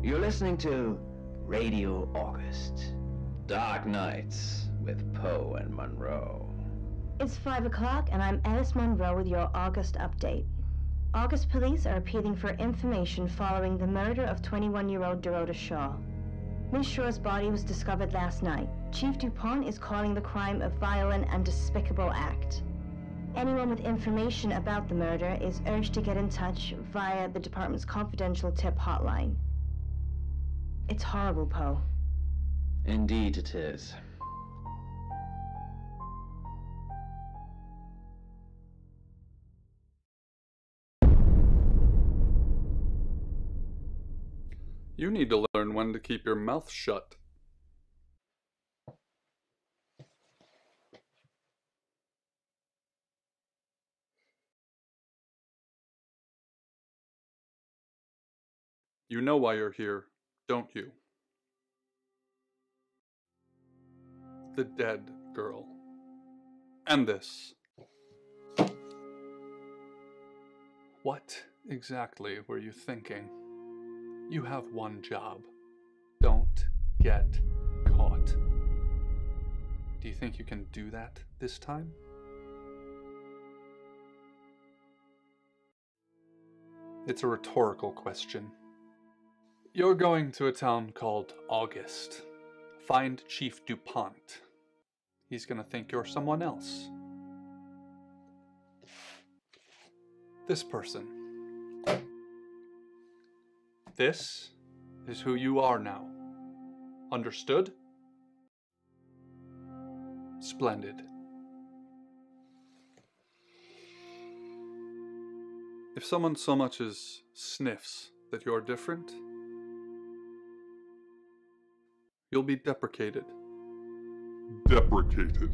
You're listening to Radio August. Dark Nights with Poe and Monroe. It's 5 o'clock and I'm Alice Monroe with your August update. August police are appealing for information following the murder of 21-year-old Dorota Shaw. Ms. Shaw's body was discovered last night. Chief DuPont is calling the crime a violent and despicable act. Anyone with information about the murder is urged to get in touch via the department's confidential tip hotline. It's horrible, Poe. Indeed it is. You need to learn when to keep your mouth shut. You know why you're here, don't you? The dead girl. And this. What exactly were you thinking? You have one job. Don't get caught. Do you think you can do that this time? It's a rhetorical question. You're going to a town called August. Find Chief DuPont. He's gonna think you're someone else. This person. This is who you are now. Understood? Splendid. If someone so much as sniffs that you're different, you'll be deprecated. Deprecated.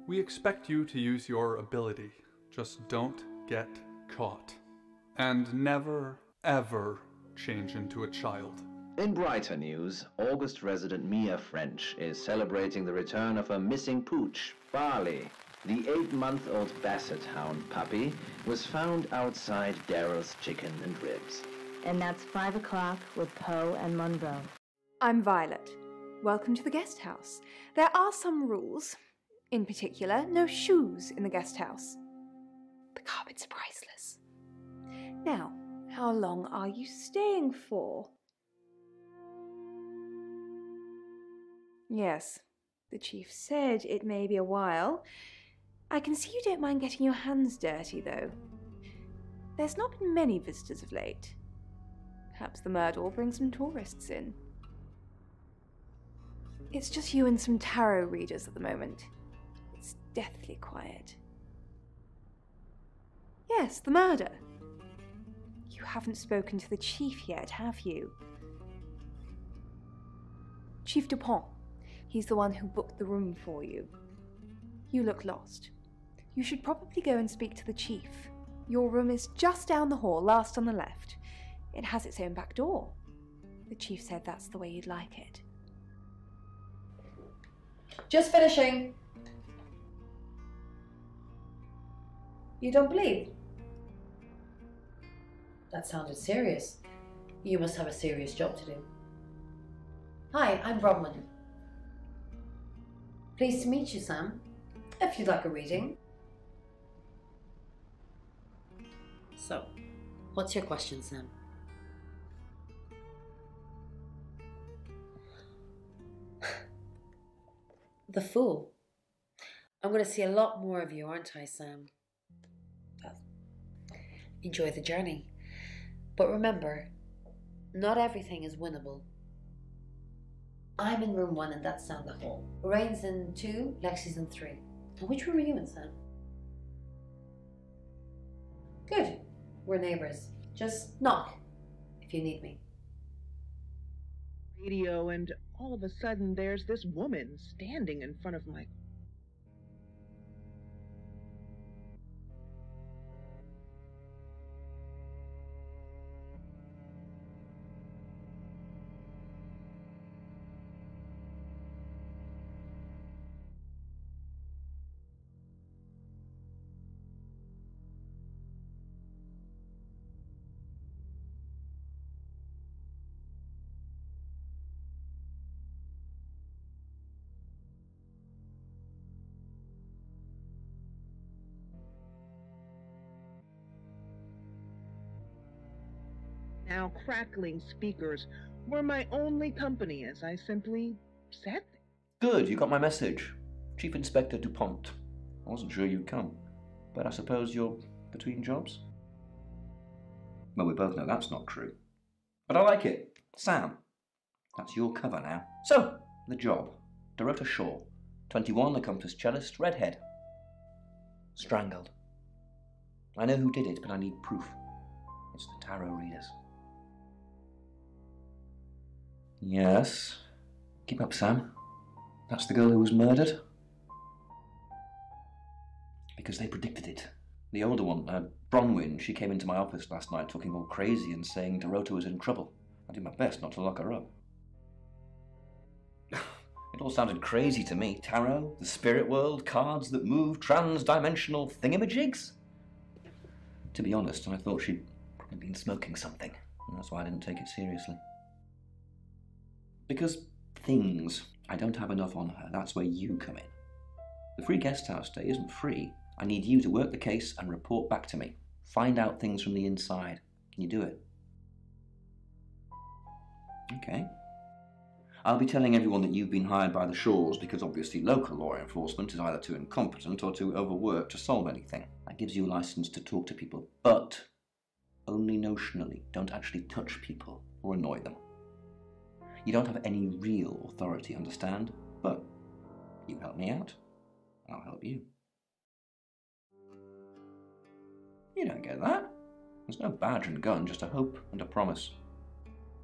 We expect you to use your ability. Just don't get caught. And never, ever change into a child. In brighter news, August resident Mia French is celebrating the return of her missing pooch, Barley. The 8-month-old Basset Hound puppy was found outside Daryl's Chicken and Ribs. And that's 5 o'clock with Poe and Monroe. I'm Violet. Welcome to the guest house. There are some rules. In particular, no shoes in the guest house. The carpets are priceless. Now, how long are you staying for? Yes, the chief said it may be a while. I can see you don't mind getting your hands dirty, though. There's not been many visitors of late. Perhaps the murder will bring some tourists in. It's just you and some tarot readers at the moment. It's deathly quiet. Yes, the murder. You haven't spoken to the chief yet, have you? Chief DuPont. He's the one who booked the room for you. You look lost. You should probably go and speak to the chief. Your room is just down the hall, last on the left. It has its own back door. The chief said that's the way you'd like it. Just finishing. You don't bleed? That sounded serious. You must have a serious job to do. Hi, I'm Bronwyn. Pleased to meet you, Sam. If you'd like a reading. So, what's your question, Sam? The Fool. I'm going to see a lot more of you, aren't I, Sam? Well, enjoy the journey. But remember, not everything is winnable. I'm in room 1 and that's down the hall. Lorraine's in 2, Lexi's in 3. And which room are you in, Sam? Good. We're neighbors. Just knock if you need me. Radio, and all of a sudden there's this woman standing in front of my... Now, crackling speakers were my only company as I simply sat there. Good, you got my message. Chief Inspector DuPont. I wasn't sure you'd come, but I suppose you're between jobs? Well, we both know that's not true. But I like it. Sam, that's your cover now. So, the job. Dorota Shaw, 21, accomplished cellist, redhead. Strangled. I know who did it, but I need proof. It's the tarot readers. Yes. Keep up, Sam. That's the girl who was murdered? Because they predicted it. The older one, Bronwyn, she came into my office last night talking all crazy and saying Dorota was in trouble. I did my best not to lock her up. It all sounded crazy to me. Tarot, the spirit world, cards that move, trans-dimensional thingamajigs. To be honest, I thought she'd probably been smoking something, and that's why I didn't take it seriously. Because things, I don't have enough on her. That's where you come in. The free guest house stay isn't free. I need you to work the case and report back to me. Find out things from the inside. Can you do it? Okay. I'll be telling everyone that you've been hired by the Shaws because obviously local law enforcement is either too incompetent or too overworked to solve anything. That gives you a license to talk to people, but only notionally. Don't actually touch people or annoy them. You don't have any real authority, understand? But you help me out, I'll help you. You don't get that. There's no badge and gun, just a hope and a promise.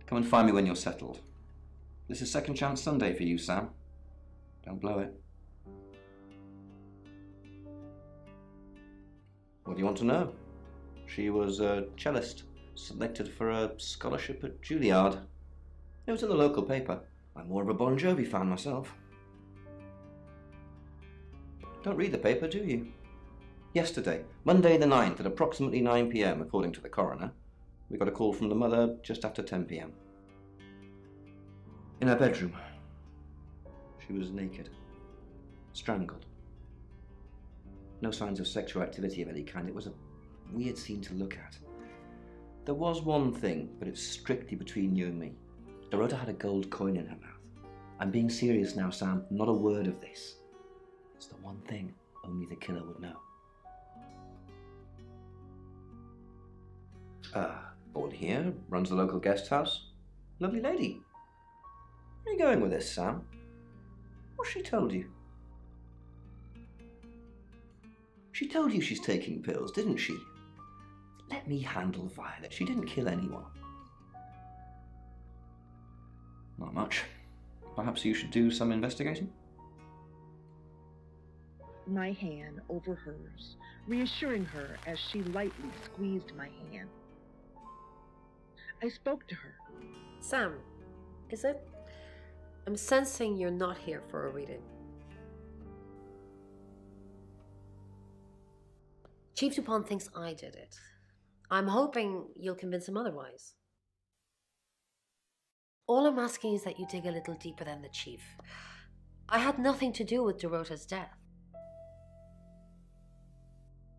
Come and find me when you're settled. This is Second Chance Sunday for you, Sam. Don't blow it. What do you want to know? She was a cellist, selected for a scholarship at Juilliard. It was in the local paper. I'm more of a Bon Jovi fan myself. Don't read the paper, do you? Yesterday, Monday the 9th at approximately 9 p.m, according to the coroner, we got a call from the mother just after 10 p.m. In her bedroom. She was naked. Strangled. No signs of sexual activity of any kind. It was a weird scene to look at. There was one thing, but it's strictly between you and me. Dorota had a gold coin in her mouth. I'm being serious now, Sam. Not a word of this. It's the one thing only the killer would know. Born here, runs the local guest house. Lovely lady. Where are you going with this, Sam? What's she told you? She told you she's taking pills, didn't she? Let me handle Violet. She didn't kill anyone. Not much. Perhaps you should do some investigating? My hand over hers, reassuring her as she lightly squeezed my hand. I spoke to her. Sam, is it? I'm sensing you're not here for a reading. Chief DuPont thinks I did it. I'm hoping you'll convince him otherwise. All I'm asking is that you dig a little deeper than the chief. I had nothing to do with Dorota's death.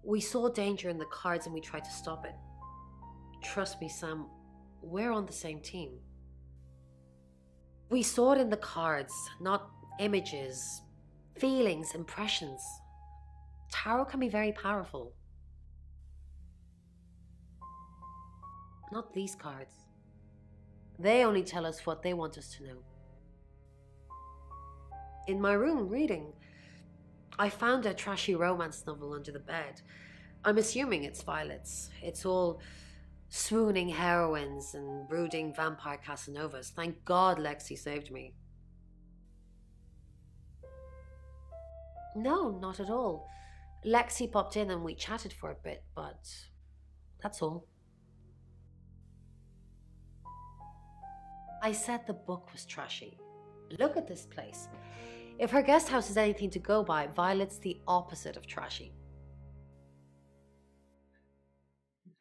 We saw danger in the cards and we tried to stop it. Trust me, Sam, we're on the same team. We saw it in the cards, not images, feelings, impressions. Tarot can be very powerful. Not these cards. They only tell us what they want us to know. In my room reading, I found a trashy romance novel under the bed. I'm assuming it's Violet's. It's all swooning heroines and brooding vampire Casanovas. Thank God Lexi saved me. No, not at all. Lexi popped in and we chatted for a bit, but that's all. I said the book was trashy. Look at this place. If her guest house is anything to go by, Violet's the opposite of trashy.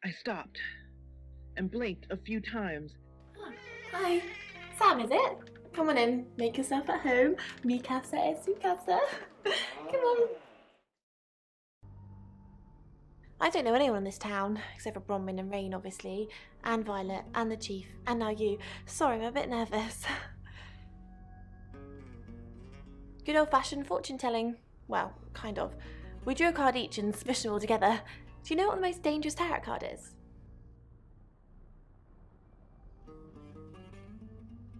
I stopped and blinked a few times. Oh, hi. Sam, is it? Come on in. Make yourself at home. Mi casa es su casa. Come on. I don't know anyone in this town, except for Bronwyn and Rain, obviously, and Violet, and the Chief, and now you. Sorry, I'm a bit nervous. Good old-fashioned fortune-telling. Well, kind of. We drew a card each and smushed them all together. Do you know what the most dangerous tarot card is?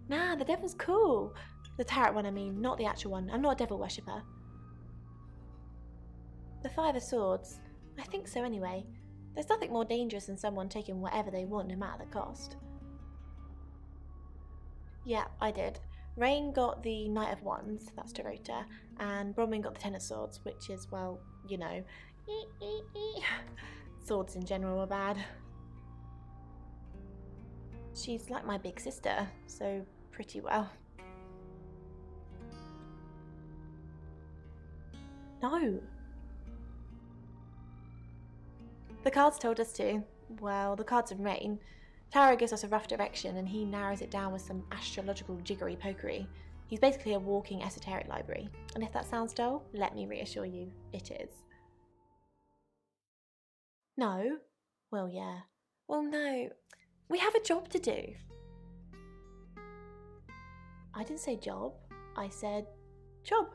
Nah, the devil's cool. The tarot one, I mean, not the actual one. I'm not a devil worshipper. The Five of Swords. I think so anyway. There's nothing more dangerous than someone taking whatever they want, no matter the cost. Yeah, I did. Rain got the Knight of Wands, that's Dorota, and Bronwyn got the Ten of Swords, which is, well, you know. Swords in general are bad. She's like my big sister, so pretty well. No. The cards told us to. Well, the cards in Rain. Tarot gives us a rough direction and he narrows it down with some astrological jiggery-pokery. He's basically a walking esoteric library. And if that sounds dull, let me reassure you, it is. No? Well, yeah. Well, no. We have a job to do. I didn't say job. I said job.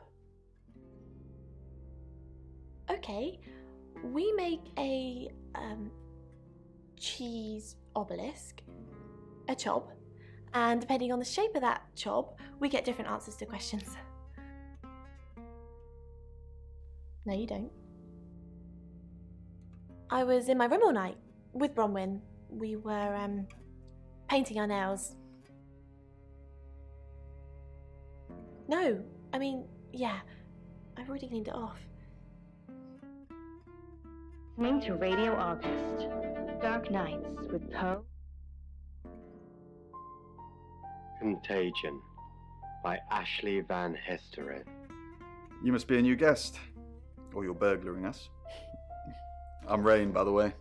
Okay. We make a cheese obelisk, a chob, and depending on the shape of that chob, we get different answers to questions. No, you don't. I was in my room all night with Bronwyn. We were painting our nails. No, I mean, yeah, I've already cleaned it off. Listening to Radio August, Dark Nights with Poe. Contagion by Ashley Van Hesteren. You must be a new guest, or you're burglaring us. I'm Rain, by the way.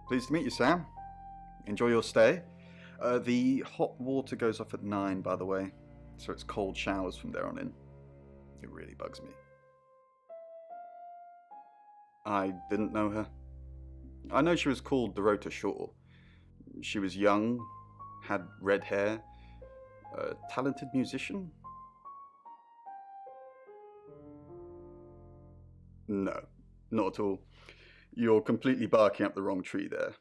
Pleased to meet you, Sam. Enjoy your stay. The hot water goes off at 9, by the way, so it's cold showers from there on in. It really bugs me. I didn't know her. I know she was called Dorota Shaw. She was young, had red hair, a talented musician. No, not at all. You're completely barking up the wrong tree there.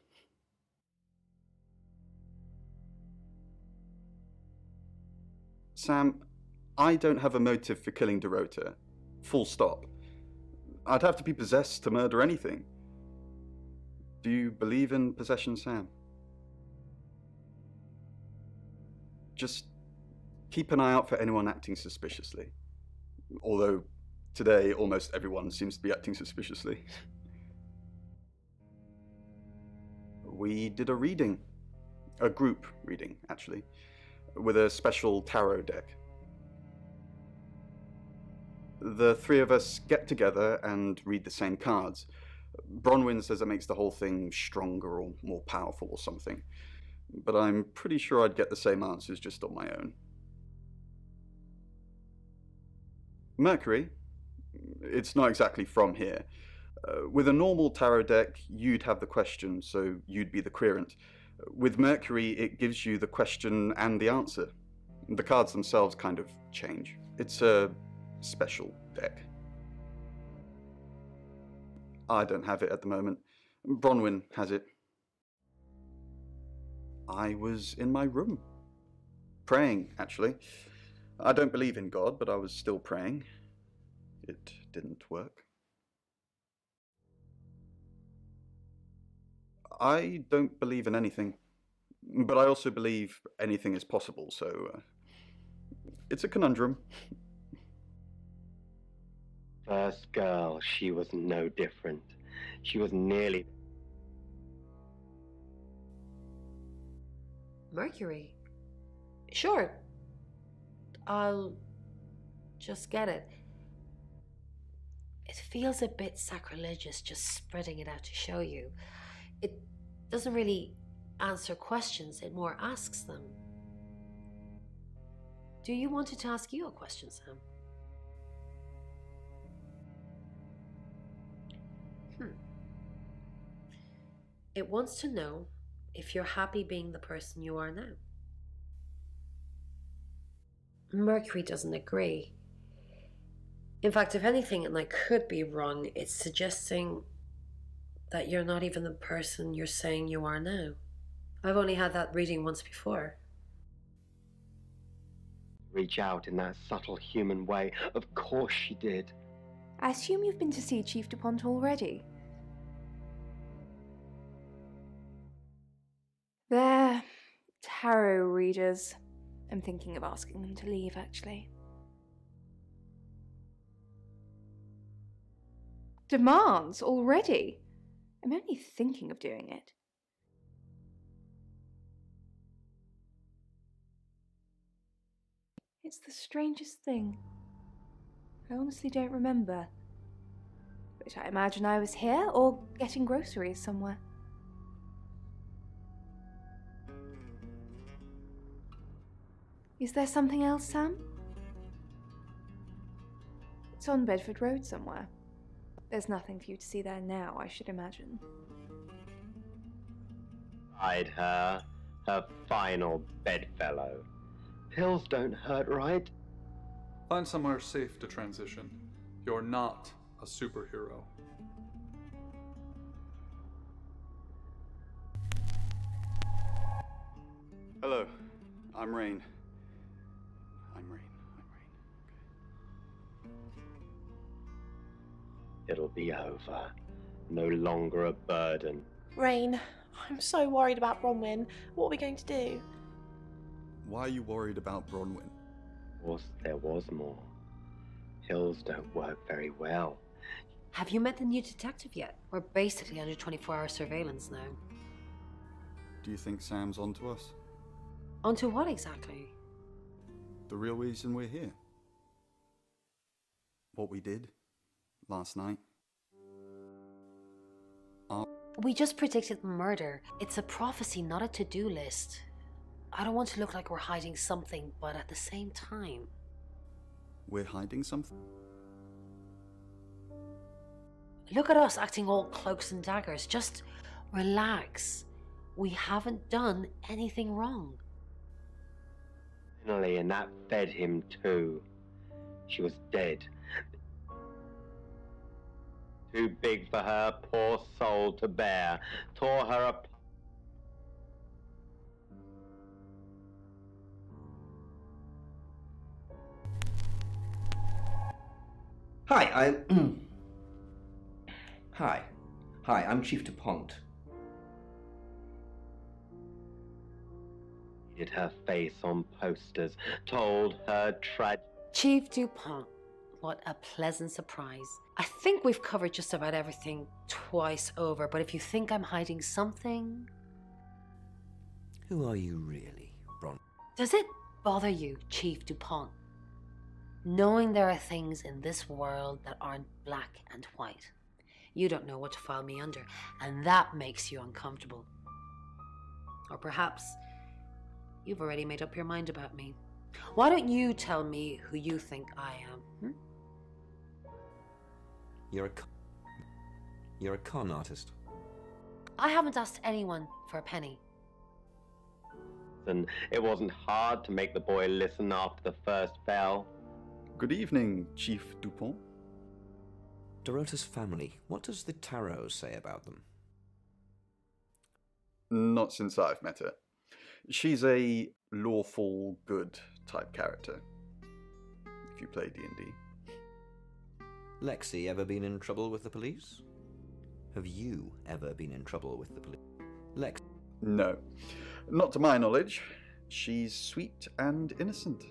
Sam, I don't have a motive for killing Dorota. Full stop. I'd have to be possessed to murder anything. Do you believe in possession, Sam? Just keep an eye out for anyone acting suspiciously. Although, today, almost everyone seems to be acting suspiciously. We did a reading. A group reading, actually. With a special tarot deck. The three of us get together and read the same cards. Bronwyn says it makes the whole thing stronger or more powerful or something. But I'm pretty sure I'd get the same answers just on my own. Mercury? It's not exactly from here. With a normal tarot deck, you'd have the question, so you'd be the querent. With Mercury, it gives you the question and the answer. The cards themselves kind of change. It's a special deck. I don't have it at the moment. Bronwyn has it. I was in my room. Praying, actually. I don't believe in God, but I was still praying. It didn't work. I don't believe in anything, but I also believe anything is possible, so it's a conundrum. First girl, she was no different. She was nearly... Mercury? Sure. I'll just get it. It feels a bit sacrilegious just spreading it out to show you. It doesn't really answer questions, it more asks them. Do you want it to ask you a question, Sam? It wants to know if you're happy being the person you are now. Mercury doesn't agree. In fact, if anything, and I could be wrong, it's suggesting that you're not even the person you're saying you are now. I've only had that reading once before. Reach out in that subtle human way. Of course she did. I assume you've been to see Chief DuPont already. They're tarot readers. I'm thinking of asking them to leave, actually. Demands already? I'm only thinking of doing it. It's the strangest thing. I honestly don't remember. But I imagine I was here or getting groceries somewhere. Is there something else, Sam? It's on Bedford Road somewhere. There's nothing for you to see there now, I should imagine. Hide her final bedfellow. Pills don't hurt, right? Find somewhere safe to transition. You're not a superhero. Hello, I'm Rain. I'm Rain. It'll be over. No longer a burden. Rain, I'm so worried about Bronwyn. What are we going to do? Why are you worried about Bronwyn? Of course, there was more. Pills don't work very well. Have you met the new detective yet? We're basically under 24-hour surveillance now. Do you think Sam's onto us? Onto what exactly? The real reason we're here. What we did last night. We just predicted murder. It's a prophecy, not a to-do list. I don't want to look like we're hiding something, but at the same time... We're hiding something? Look at us acting all cloaks and daggers. Just relax. We haven't done anything wrong. Finally, and that fed him too. She was dead. Too big for her poor soul to bear. Tore her apart. Hi, Hi, I'm Chief DuPont. Hid her face on posters, told her Chief DuPont, what a pleasant surprise. I think we've covered just about everything twice over, but if you think I'm hiding something... Who are you really, Bron? Does it bother you, Chief DuPont, knowing there are things in this world that aren't black and white? You don't know what to file me under, and that makes you uncomfortable. Or perhaps you've already made up your mind about me. Why don't you tell me who you think I am? You're a con artist. I haven't asked anyone for a penny. And it wasn't hard to make the boy listen after the first bell. Good evening, Chief DuPont. Dorota's family, what does the tarot say about them? Not since I've met her. She's a lawful good type character, if you play D&D. Lexi ever been in trouble with the police? Have you ever been in trouble with the police? Lex? No. Not to my knowledge. She's sweet and innocent.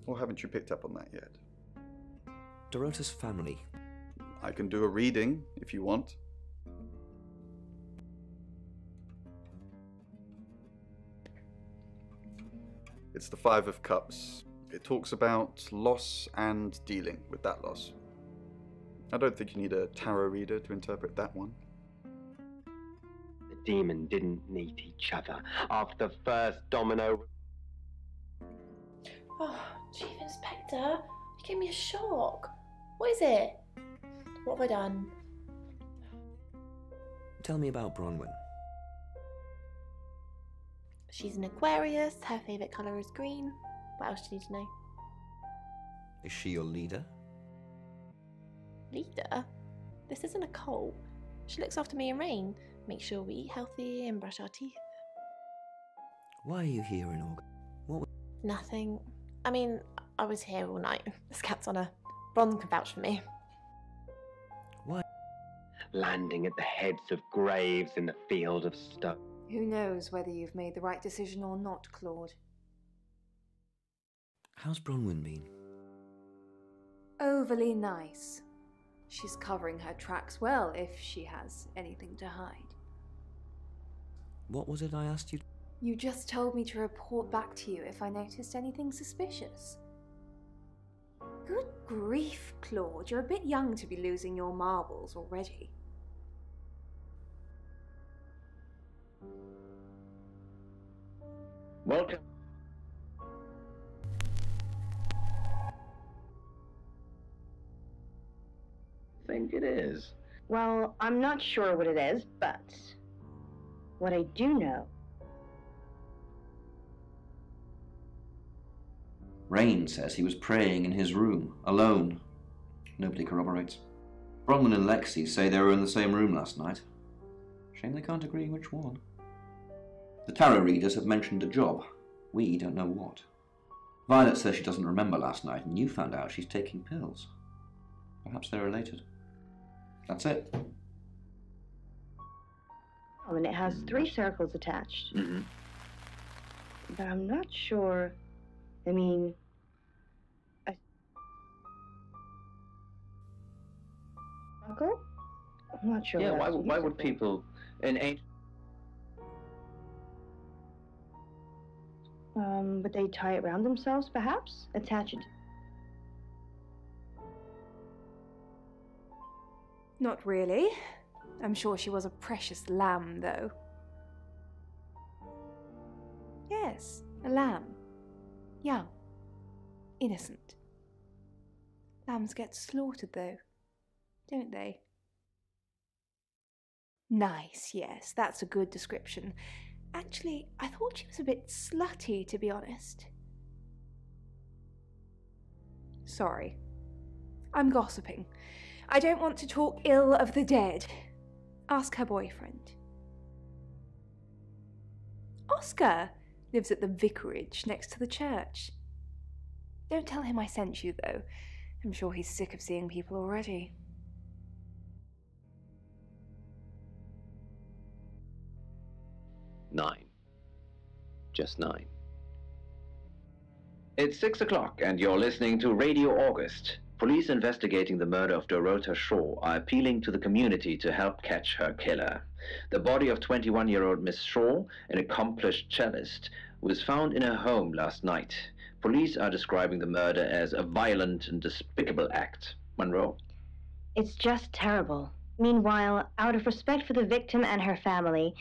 Or haven't you picked up on that yet? Dorota's family. I can do a reading, if you want. It's the Five of Cups. It talks about loss and dealing with that loss. I don't think you need a tarot reader to interpret that one. The demon didn't need each other. After the first domino... Oh, Chief Inspector, you gave me a shock. What is it? What have I done? Tell me about Bronwyn. She's an Aquarius, her favourite colour is green. What else do you need to know? Is she your leader? Leader? This isn't a cult. She looks after me and Rain, makes sure we eat healthy and brush our teeth. Why are you here in August? Nothing. I mean, I was here all night. This cat's on a Bron can vouch for me. Why? Landing at the heads of graves in the field of stone. Who knows whether you've made the right decision or not, Claude? How's Bronwyn been? Overly nice. She's covering her tracks well if she has anything to hide. What was it I asked you? You just told me to report back to you if I noticed anything suspicious. Good grief, Claude. You're a bit young to be losing your marbles already. Welcome. Think it is. Well, I'm not sure what it is, but what I do know. Rain says he was praying in his room, alone. Nobody corroborates. Bronwyn and Lexi say they were in the same room last night. Shame they can't agree which one. The tarot readers have mentioned a job. We don't know what. Violet says she doesn't remember last night, and you found out she's taking pills. Perhaps they're related. That's it. Oh, and it has 3 circles attached. Mm-hmm. But I'm not sure. I mean, Uncle? I'm not sure. Yeah, what else why use would it for. people in ancient... Would they tie it around themselves, perhaps? Attach it. Not really. I'm sure she was a precious lamb, though. Yes, a lamb. Young. Innocent. Lambs get slaughtered, though, don't they? Nice, yes, that's a good description. Actually, I thought she was a bit slutty, to be honest. Sorry. I'm gossiping. I don't want to talk ill of the dead. Ask her boyfriend. Oscar lives at the vicarage next to the church. Don't tell him I sent you, though. I'm sure he's sick of seeing people already. Nine. Just 9. It's 6 o'clock, and you're listening to Radio August. Police investigating the murder of Dorota Shaw are appealing to the community to help catch her killer. The body of 21-year-old Miss Shaw, an accomplished cellist, was found in her home last night. Police are describing the murder as a violent and despicable act. Monroe? It's just terrible. Meanwhile, out of respect for the victim and her family,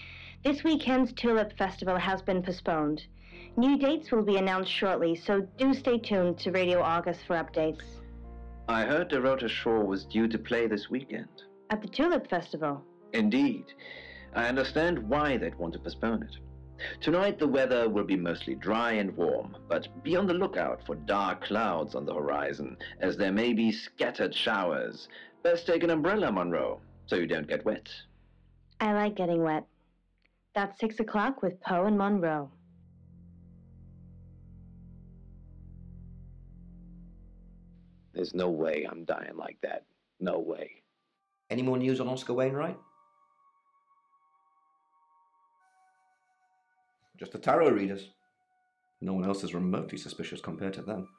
this weekend's Tulip Festival has been postponed. New dates will be announced shortly, so do stay tuned to Radio August for updates. I heard Dorota Shaw was due to play this weekend. At the Tulip Festival? Indeed. I understand why they'd want to postpone it. Tonight the weather will be mostly dry and warm, but be on the lookout for dark clouds on the horizon, as there may be scattered showers. Best take an umbrella, Monroe, so you don't get wet. I like getting wet. That's 6 o'clock with Poe and Monroe. There's no way I'm dying like that. No way. Any more news on Oscar Wainwright? Just the tarot readers. No one else is remotely suspicious compared to them.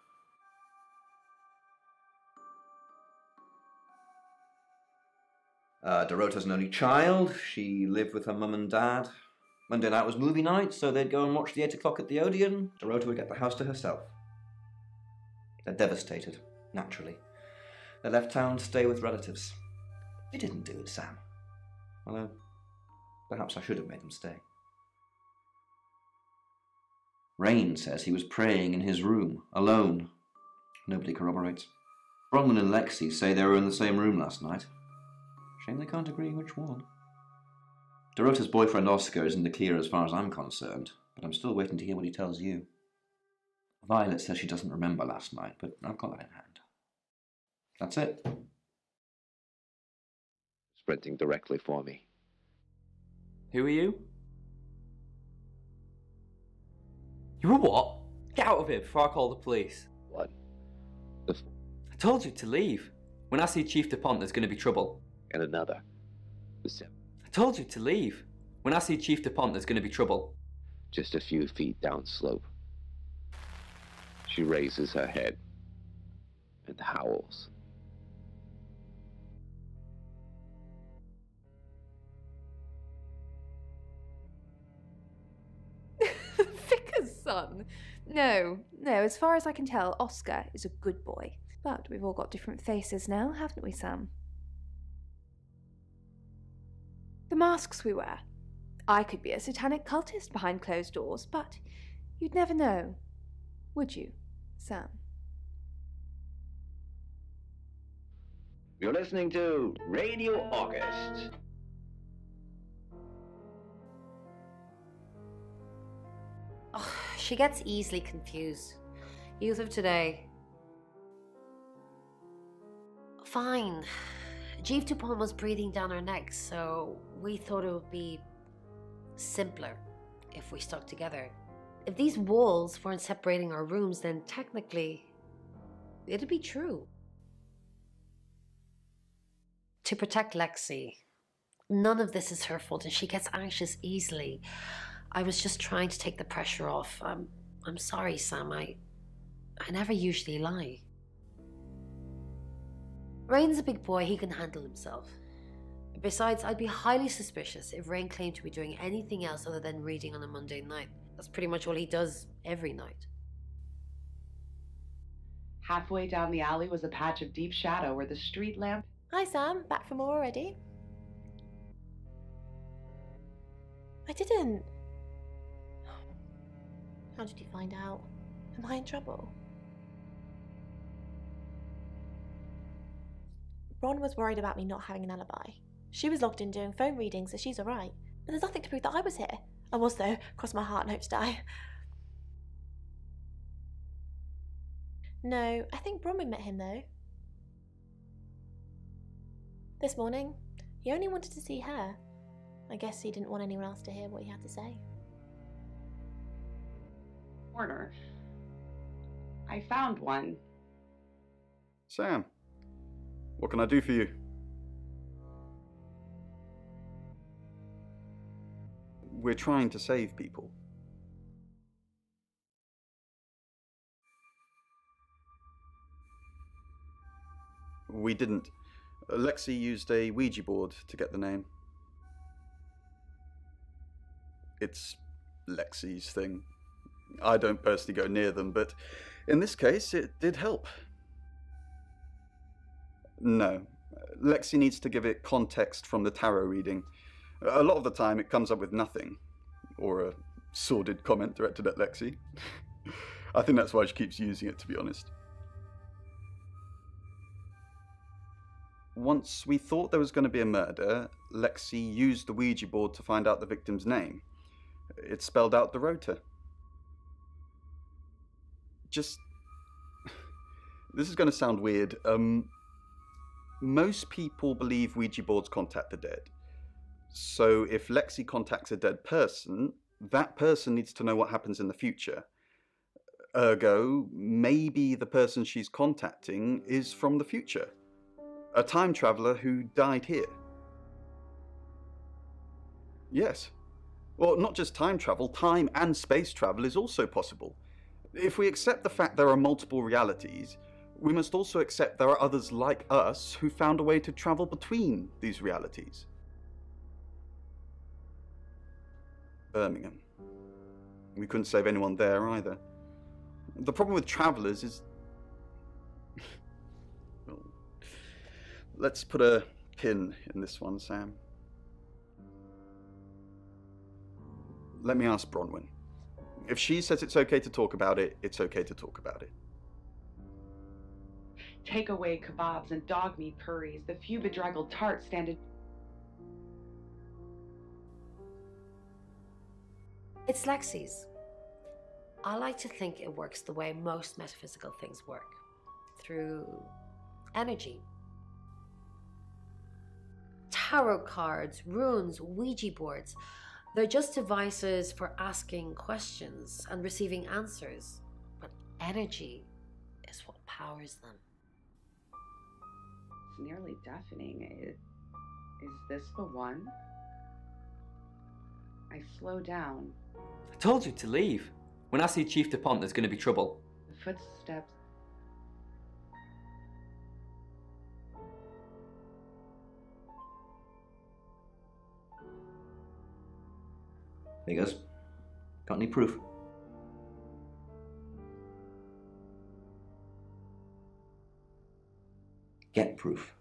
Dorota's an only child. She lived with her mum and dad. Monday night was movie night, so they'd go and watch the 8 o'clock at the Odeon. Dorota would get the house to herself. They're devastated, naturally. They left town to stay with relatives. They didn't do it, Sam. Although, perhaps I should have made them stay. Rain says he was praying in his room, alone. Nobody corroborates. Bronwyn and Lexi say they were in the same room last night. Shame they can't agree which one. Dorota's boyfriend Oscar is in the clear as far as I'm concerned, but I'm still waiting to hear what he tells you. Violet says she doesn't remember last night, but I've got that in hand. That's it. Sprinting directly for me. Who are you? You were what? Get out of here before I call the police. What? I told you to leave. When I see Chief DuPont, there's going to be trouble. And another. The 7. I told you to leave. When I see Chief DuPont, there's going to be trouble. Just a few feet downslope. She raises her head and howls. Vicar's son? No, as far as I can tell, Oscar is a good boy. But we've all got different faces now, haven't we, Sam? The masks we wear. I could be a satanic cultist behind closed doors, but you'd never know, would you, Sam? You're listening to Radio August. Oh, she gets easily confused. Youth of today. Fine. Chief DuPont was breathing down our necks, so we thought it would be simpler if we stuck together. If these walls weren't separating our rooms, then technically it'd be true. To protect Lexi. None of this is her fault, and she gets anxious easily. I was just trying to take the pressure off. I'm sorry, Sam. I never usually lie. Rain's a big boy, he can handle himself. Besides, I'd be highly suspicious if Rain claimed to be doing anything else other than reading on a Monday night. That's pretty much all he does every night. Halfway down the alley was a patch of deep shadow where the street lamp... Hi, Sam. Back for more already? I didn't. How did you find out? Am I in trouble? Ron was worried about me not having an alibi. She was logged in doing phone readings, so she's alright. But there's nothing to prove that I was here. I was, though. Cross my heart and hope to die. No, I think Bronwyn met him, though. This morning, he only wanted to see her. I guess he didn't want anyone else to hear what he had to say. Corner. I found one. Sam, what can I do for you? We're trying to save people. We didn't. Lexi used a Ouija board to get the name. It's Lexi's thing. I don't personally go near them, but in this case, it did help. No. Lexi needs to give it context from the tarot reading. A lot of the time, it comes up with nothing. Or a sordid comment directed at Lexi. I think that's why she keeps using it, to be honest. Once we thought there was going to be a murder, Lexi used the Ouija board to find out the victim's name. It spelled out Dorota. Just... This is going to sound weird. Most people believe Ouija boards contact the dead. So if Lexi contacts a dead person, that person needs to know what happens in the future. Ergo, maybe the person she's contacting is from the future. A time traveler who died here. Yes. Well, not just time travel, time and space travel is also possible. If we accept the fact there are multiple realities, we must also accept there are others like us who found a way to travel between these realities. Birmingham. We couldn't save anyone there either. The problem with travelers is... Well, let's put a pin in this one, Sam. Let me ask Bronwyn. If she says it's okay to talk about it, it's okay to talk about it. Takeaway kebabs and dog meat curries, the few bedraggled tarts stand in... It's Lexi's. I like to think it works the way most metaphysical things work, through energy. Tarot cards, runes, Ouija boards, they're just devices for asking questions and receiving answers. But energy is what powers them. It's nearly deafening. Is this the one? I slow down. I told you to leave. When I see Chief DuPont, there's going to be trouble. The footsteps. There he goes. Got any proof? Get proof.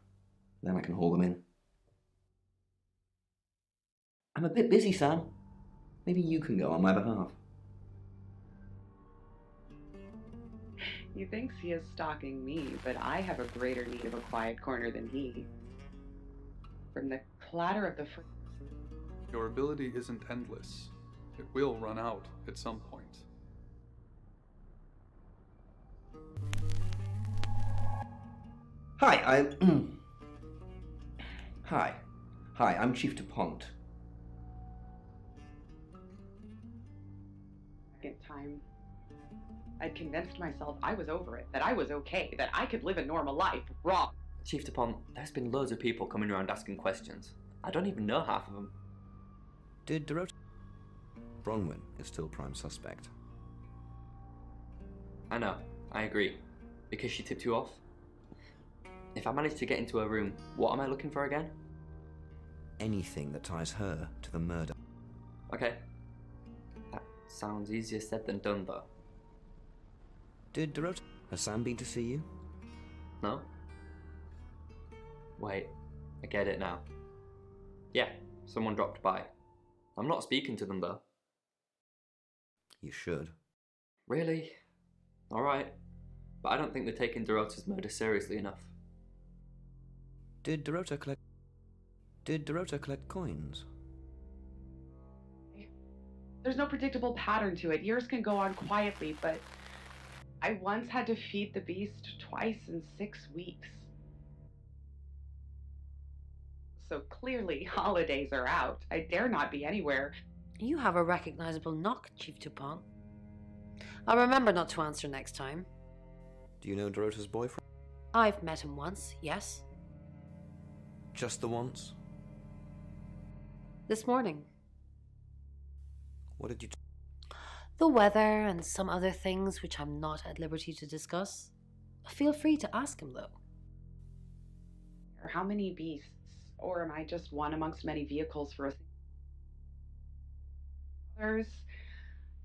Then I can haul them in. I'm a bit busy, Sam. Maybe you can go on my behalf. He thinks he is stalking me, but I have a greater need of a quiet corner than he. From the clatter of the foot. Your ability isn't endless. It will run out at some point. Hi, Hi, I'm Chief DuPont. Second time, I'd convinced myself I was over it, that I was okay, that I could live a normal life. Wrong. Chief DuPont, there's been loads of people coming around asking questions. I don't even know half of them. Did Dorota... Bronwyn is still prime suspect. I know, I agree. Because she tipped you off? If I manage to get into her room, what am I looking for again? Anything that ties her to the murder. Okay. That sounds easier said than done, though. Did Dorota... Has Sam been to see you? No? Wait, I get it now. Yeah, someone dropped by. I'm not speaking to them, though. You should. Really? Alright. But I don't think they're taking Dorota's murder seriously enough. Did Dorota collect coins? There's no predictable pattern to it. Years can go on quietly, but I once had to feed the beast twice in 6 weeks. So clearly holidays are out. I dare not be anywhere. You have a recognizable knock, Chief DuPont. I'll remember not to answer next time. Do you know Dorota's boyfriend? I've met him once, yes. Just the once? This morning. What did you... The weather and some other things which I'm not at liberty to discuss. Feel free to ask him, though. How many beasts? Or am I just one amongst many vehicles for a... Others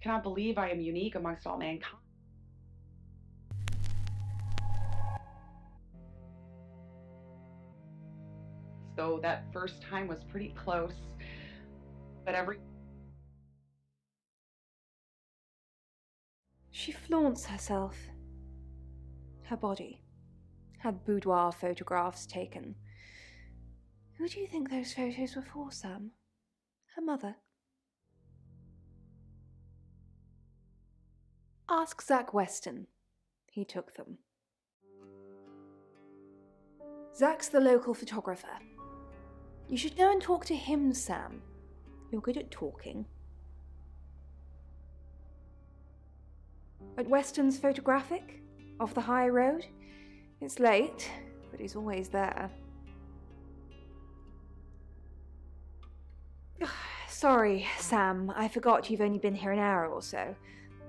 cannot believe I am unique amongst all mankind. So that first time was pretty close, but She flaunts herself. Her body. Had boudoir photographs taken. Who do you think those photos were for, Sam? Her mother? Ask Zach Weston. He took them. Zach's the local photographer. You should go and talk to him, Sam. You're good at talking. At Weston's photographic? Off the high road? It's late, but he's always there. Sorry, Sam, I forgot you've only been here an hour or so.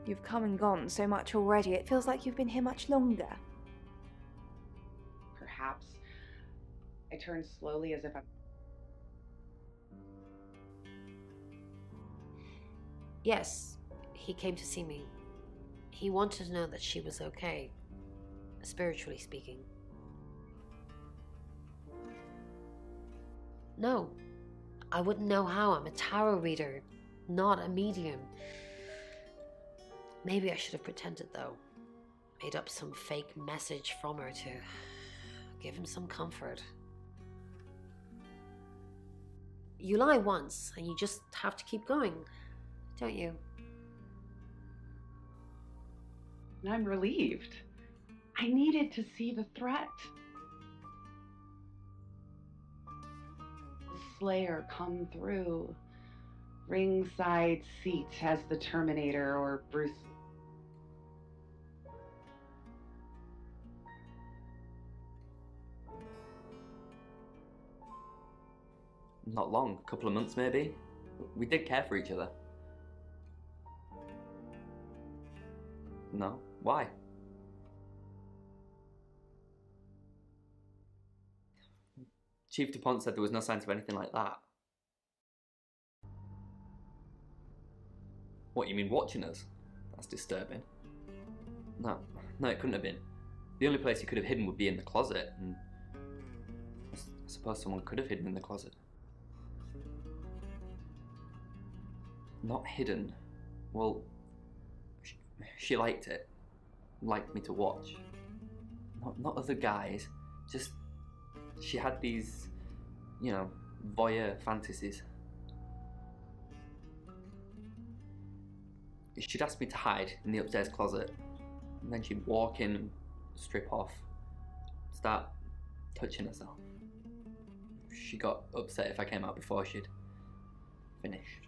You've come and gone so much already, it feels like you've been here much longer. perhaps. I turn slowly as if I'm... Yes, he came to see me. He wanted to know that she was okay, spiritually speaking. No, I wouldn't know how. I'm a tarot reader, not a medium. Maybe I should have pretended, though. Made up some fake message from her to give him some comfort. You lie once, and you just have to keep going. don't you? And I'm relieved. I needed to see the threat. The Slayer come through. Ringside seat as the Terminator or Bruce. Not long, a couple of months maybe. We did care for each other. No? Why? Chief DuPont said there was no signs of anything like that. What, you mean watching us? That's disturbing. No, it couldn't have been. The only place he could have hidden would be in the closet, and I suppose someone could have hidden in the closet. Not hidden. Well, she liked it. Liked me to watch. Not other guys, just she had these, you know, voyeur fantasies. She'd ask me to hide in the upstairs closet, and then she'd walk in and strip off, start touching herself. She got upset if I came out before she'd finished.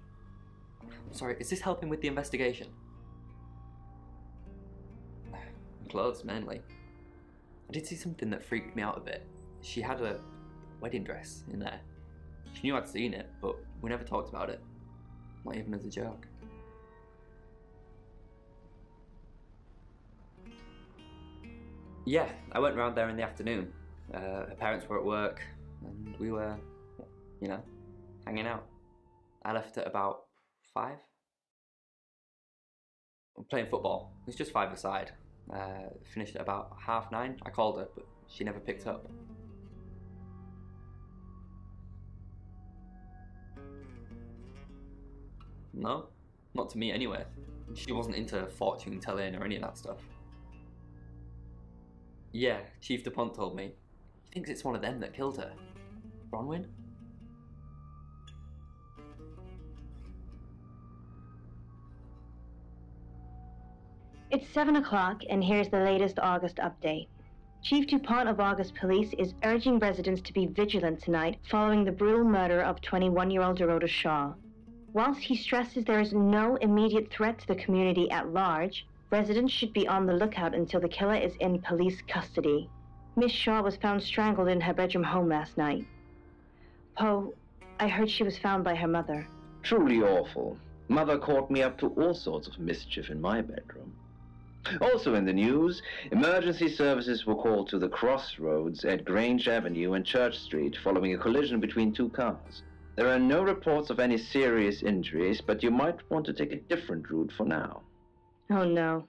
Sorry, is this helping with the investigation? Clothes, mainly. I did see something that freaked me out a bit. She had a wedding dress in there. She knew I'd seen it, but we never talked about it. Not even as a joke. Yeah, I went round there in the afternoon. Her parents were at work, and we were, you know, hanging out. I left at about 5. Playing football. It was just 5-a-side. Finished at about 9:30. I called her, but she never picked up. No, not to me anyway. She wasn't into fortune telling or any of that stuff. Yeah, Chief DuPont told me. He thinks it's one of them that killed her. Bronwyn? It's 7 o'clock, and here's the latest August update. Chief DuPont of August Police is urging residents to be vigilant tonight following the brutal murder of 21-year-old Dorota Shaw. Whilst he stresses there is no immediate threat to the community at large, residents should be on the lookout until the killer is in police custody. Miss Shaw was found strangled in her bedroom home last night. Poe, I heard she was found by her mother. Truly awful. Mother caught me up to all sorts of mischief in my bedroom. Also in the news, emergency services were called to the crossroads at Grange Avenue and Church Street following a collision between 2 cars. There are no reports of any serious injuries, but you might want to take a different route for now. Oh no.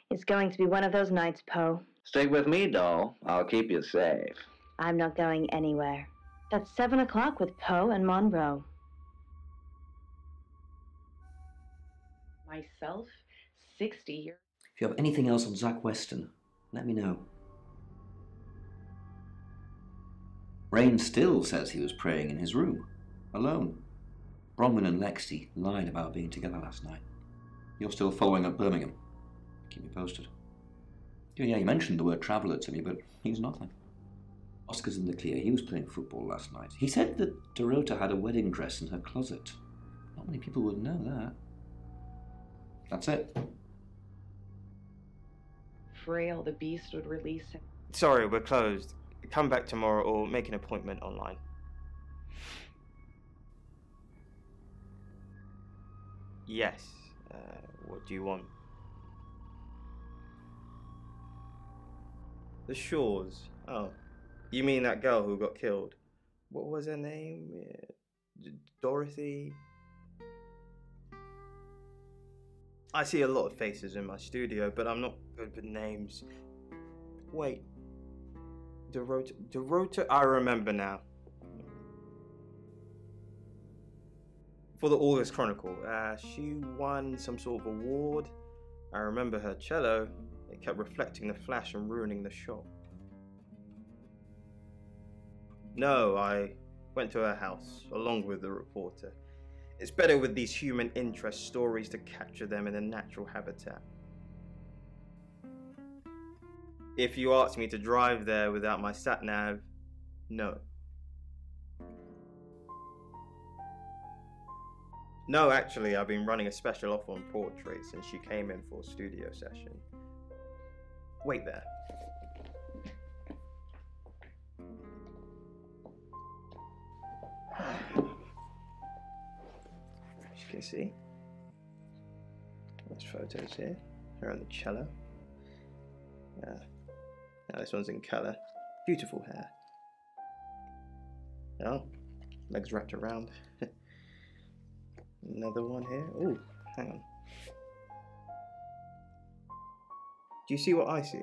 It's going to be one of those nights, Poe. Stick with me, doll. I'll keep you safe. I'm not going anywhere. That's 7 o'clock with Poe and Monroe. Myself, 60 years. If you have anything else on Zach Weston, let me know. Rain still says he was praying in his room, alone. Bronwyn and Lexi lied about being together last night. You're still following up Birmingham. Keep me posted. Yeah, he mentioned the word traveller to me, but he's nothing. Oscar's in the clear. He was playing football last night. He said that Dorota had a wedding dress in her closet. Not many people would know that. That's it. Frail the beast would release him. Sorry, we're closed. Come back tomorrow or make an appointment online. Yes. What do you want? The Shaws. Oh. You mean that girl who got killed? What was her name? Dorothy? I see a lot of faces in my studio, but I'm not good with names. Wait. Dorota, I remember now. For the August Chronicle, she won some sort of award. I remember her cello. It kept reflecting the flash and ruining the shot. No, I went to her house, along with the reporter. It's better with these human interest stories to capture them in a natural habitat. If you ask me to drive there without my sat-nav, no. No, actually, I've been running a special offer on portraits since she came in for a studio session. Wait there. As you can see, there's photos here. Her on the cello. Now this one's in colour. Beautiful hair. Oh, legs wrapped around. Another one here. Oh, hang on. Do you see what I see?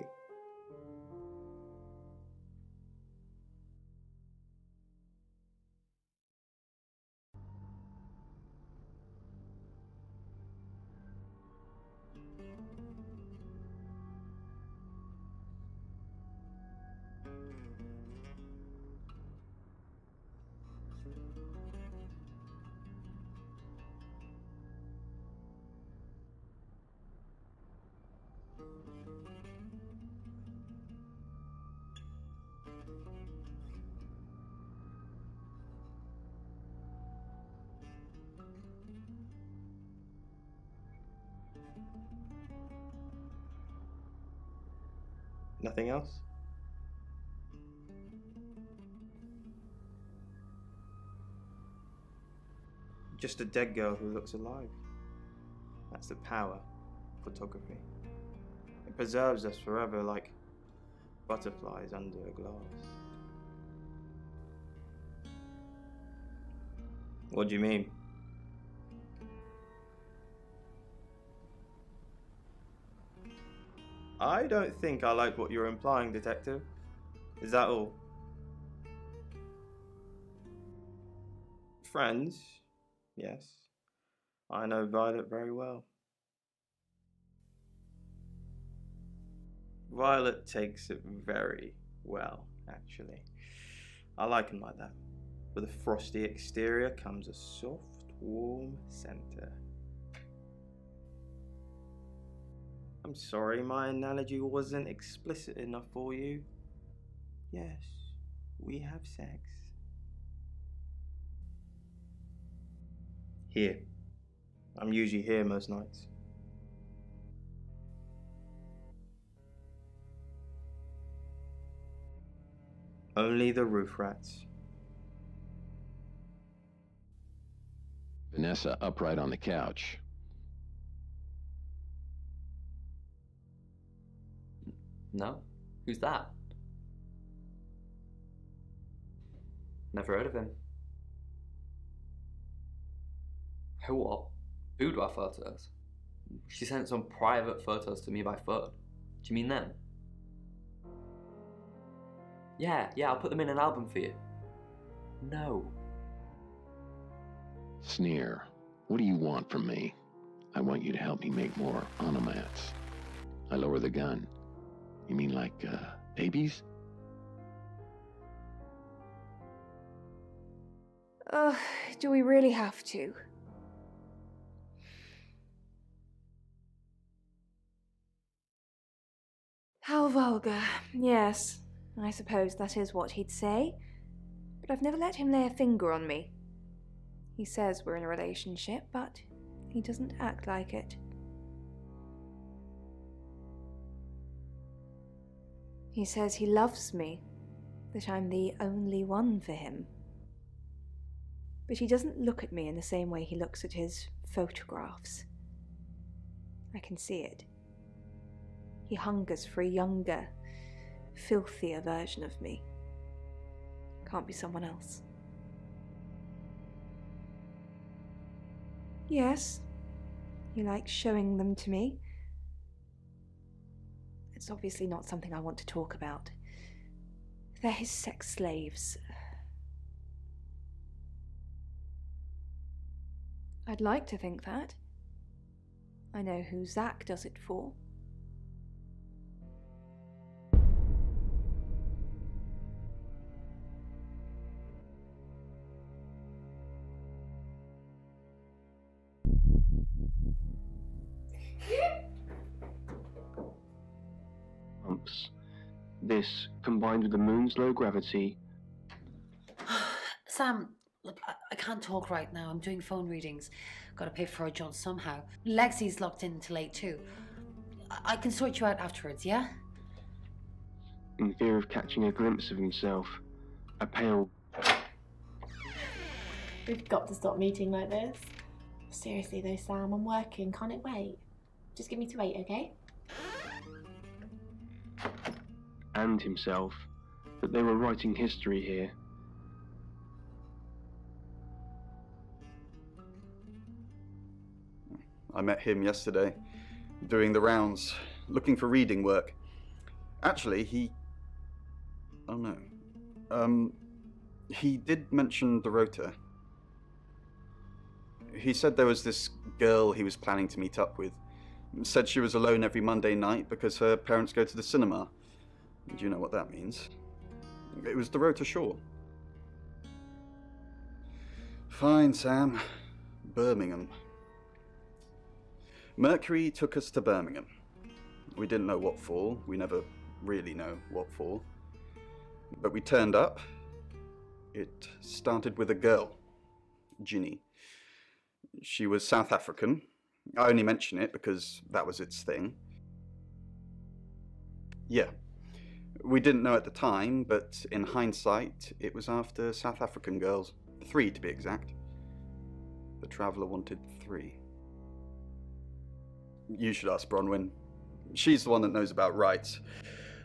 Nothing else? Just a dead girl who looks alive. That's the power of photography. It preserves us forever like butterflies under a glass. What do you mean? I don't think I like what you're implying, Detective. Is that all? Friends? Yes. I know Violet very well. Violet takes it very well, actually. I like him like that. With a frosty exterior comes a soft, warm center. I'm sorry my analogy wasn't explicit enough for you. Yes, we have sex. Here. I'm usually here most nights. Only the roof rats. Vanessa upright on the couch. No? Who's that? Never heard of him. What? Boudoir photos? She sent some private photos to me by phone. Do you mean them? Yeah, I'll put them in an album for you. No. Sneer. What do you want from me? I want you to help me make more onomats. I lower the gun. You mean like, babies? Do we really have to? How vulgar. Yes, I suppose that is what he'd say. But I've never let him lay a finger on me. He says we're in a relationship, but he doesn't act like it. He says he loves me, that I'm the only one for him. But he doesn't look at me in the same way he looks at his photographs. I can see it. He hungers for a younger, filthier version of me. Can't be someone else. Yes, he likes showing them to me. It's obviously not something I want to talk about. They're his sex slaves. I'd like to think that. I know who Zach does it for. This, combined with the moon's low gravity... Sam, look, I can't talk right now. I'm doing phone readings. Gotta pay for our John somehow. Lexi's locked in till 8 too. I can sort you out afterwards, yeah? In fear of catching a glimpse of himself, a pale... We've got to stop meeting like this. Seriously though, Sam, I'm working. Can't it wait? Just give me to 8, okay? And himself, that they were writing history here. I met him yesterday, doing the rounds, looking for reading work. Actually, he... Oh no. He did mention Dorota. He said there was this girl he was planning to meet up with. Said she was alone every Monday night because her parents go to the cinema. Do you know what that means? It was Dorota Shaw. Fine, Sam. Birmingham. Mercury took us to Birmingham. We didn't know what for. We never really know what for. But we turned up. It started with a girl, Ginny. She was South African. I only mention it because that was its thing. Yeah. We didn't know at the time, but in hindsight, it was after South African girls. 3 to be exact. The Traveller wanted 3. You should ask Bronwyn. She's the one that knows about rights.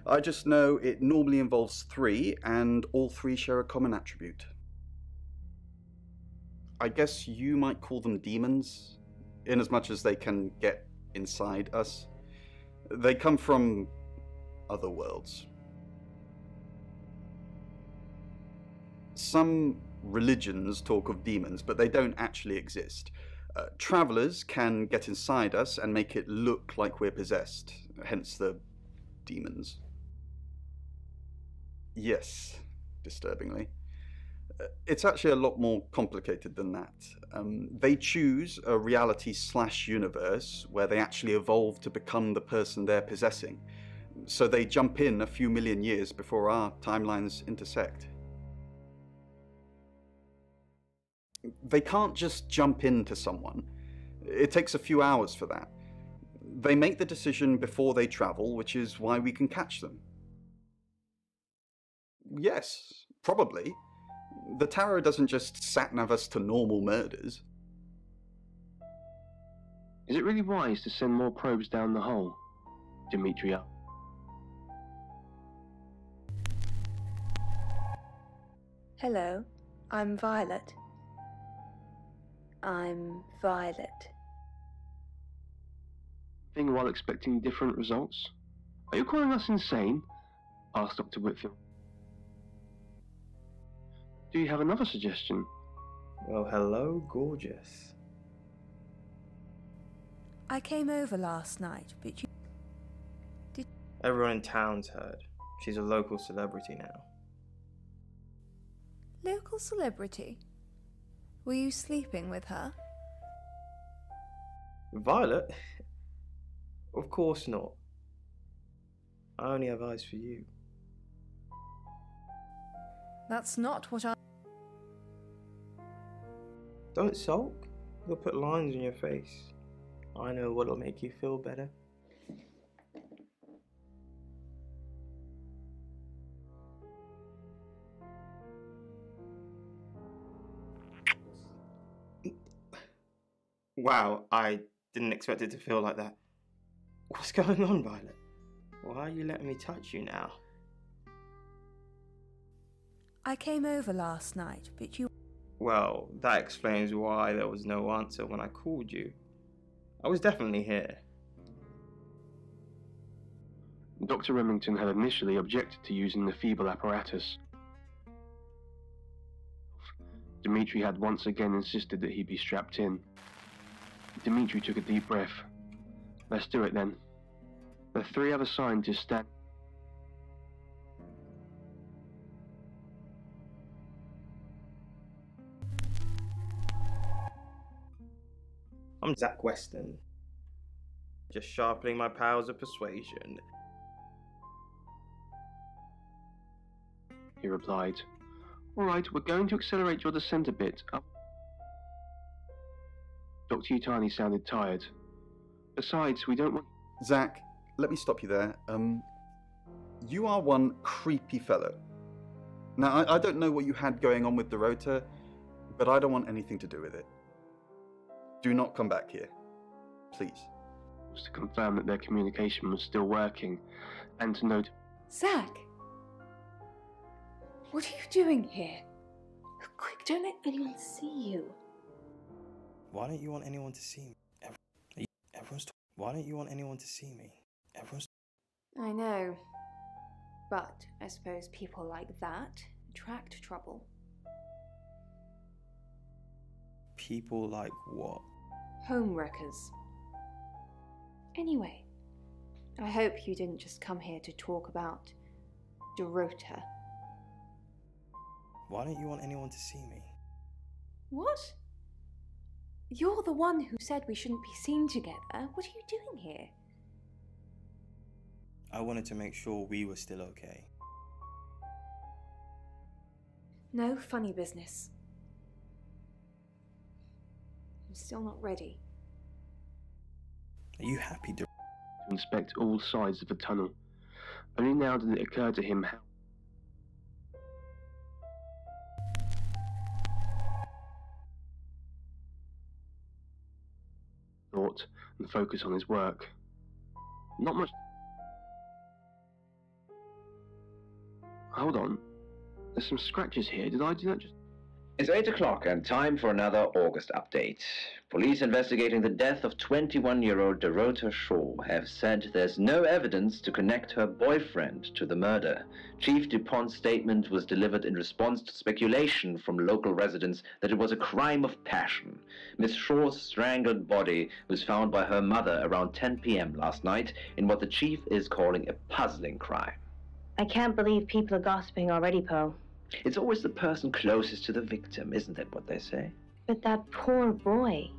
I just know it normally involves 3, and all 3 share a common attribute. I guess you might call them demons, in as much as they can get inside us. They come from other worlds. Some religions talk of demons, but they don't actually exist. Travellers can get inside us and make it look like we're possessed, hence the demons. Yes, disturbingly. It's actually a lot more complicated than that. They choose a reality/universe where they actually evolve to become the person they're possessing. So they jump in a few million years before our timelines intersect. They can't just jump into someone. It takes a few hours for that. They make the decision before they travel, which is why we can catch them. Yes, probably. The tarot doesn't just sat-nav us to normal murders. Is it really wise to send more probes down the hole, Demetria? Hello, I'm Violet. I'm Violet. Thing while expecting different results? Are you calling us insane? Asked Dr. Whitfield. Do you have another suggestion? Well, hello, gorgeous. I came over last night, but you... Everyone in town's heard. She's a local celebrity now. Local celebrity? Were you sleeping with her? Violet? Of course not. I only have eyes for you. That's not what I... Don't sulk. You'll put lines on your face. I know what'll make you feel better. Wow, I didn't expect it to feel like that. What's going on, Violet? Why are you letting me touch you now? I came over last night, but you... Well, that explains why there was no answer when I called you. I was definitely here. Dr. Remington had initially objected to using the feeble apparatus. Dimitri had once again insisted that he be strapped in. Dimitri took a deep breath. Let's do it then. The 3 other scientists stand... I'm Zach Weston. Just sharpening my powers of persuasion. he replied. Alright, we're going to accelerate your descent a bit. Dr. Yutani sounded tired. Besides, we don't want... Zach, let me stop you there. You are one creepy fellow. Now, I don't know what you had going on with Dorota, but I don't want anything to do with it. Do not come back here. Please. To confirm that their communication was still working, and to note... Zach! What are you doing here? Quick, don't let anyone see you. Why don't you want anyone to see me? Why don't you want anyone to see me? Everyone's... I know. But I suppose people like that attract trouble. People like what? Homewreckers. Anyway, I hope you didn't just come here to talk about Dorota. Why don't you want anyone to see me? What? You're the one who said we shouldn't be seen together. What are you doing here? I wanted to make sure we were still okay. No funny business. I'm still not ready. Are you happy to inspect all sides of the tunnel? Only now did it occur to him how... thought and focus on his work. Not much... Hold on. There's some scratches here. Did I do that just... It's 8 o'clock and time for another August update. Police investigating the death of 21-year-old Dorota Shaw have said there's no evidence to connect her boyfriend to the murder. Chief DuPont's statement was delivered in response to speculation from local residents that it was a crime of passion. Miss Shaw's strangled body was found by her mother around 10 p.m. last night in what the chief is calling a puzzling crime. I can't believe people are gossiping already, Poe. It's always the person closest to the victim, isn't that what they say? But that poor boy.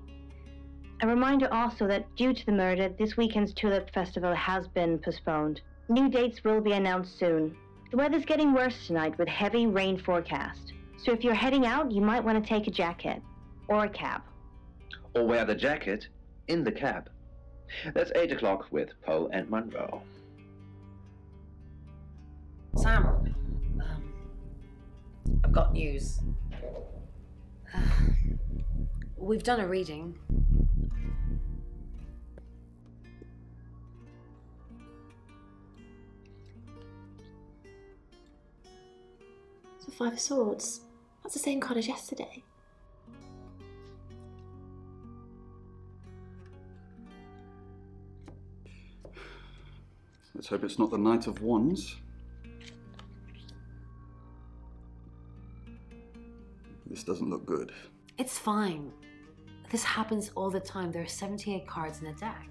A reminder also that due to the murder, this weekend's Tulip Festival has been postponed. New dates will be announced soon. The weather's getting worse tonight with heavy rain forecast. So if you're heading out, you might want to take a jacket. Or a cab. Or wear the jacket in the cab. That's 8 o'clock with Poe and Monroe. Sam, I've got news. We've done a reading. So 5 of Swords. That's the same card as yesterday. Let's hope it's not the Knight of Wands. This doesn't look good. It's fine. This happens all the time. There are 78 cards in a deck.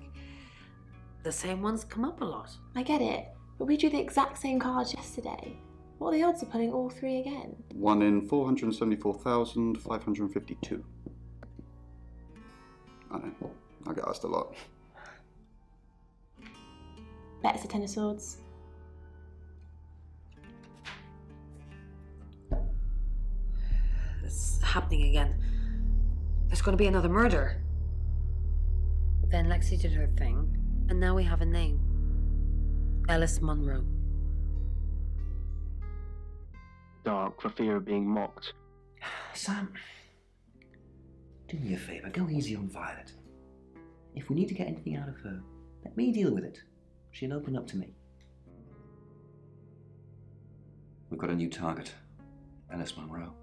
The same ones come up a lot. I get it, but we drew the exact same cards yesterday. What are the odds of pulling all 3 again? 1 in 474,552. I know. I get asked a lot. Bet it's a 10 of Swords. It's happening again. There's going to be another murder. Then Lexi did her thing, and now we have a name. Alice Munro. Dark for fear of being mocked. Sam, do me a favour, go easy on Violet. If we need to get anything out of her, let me deal with it. She'll open up to me. We've got a new target, Alice Munro.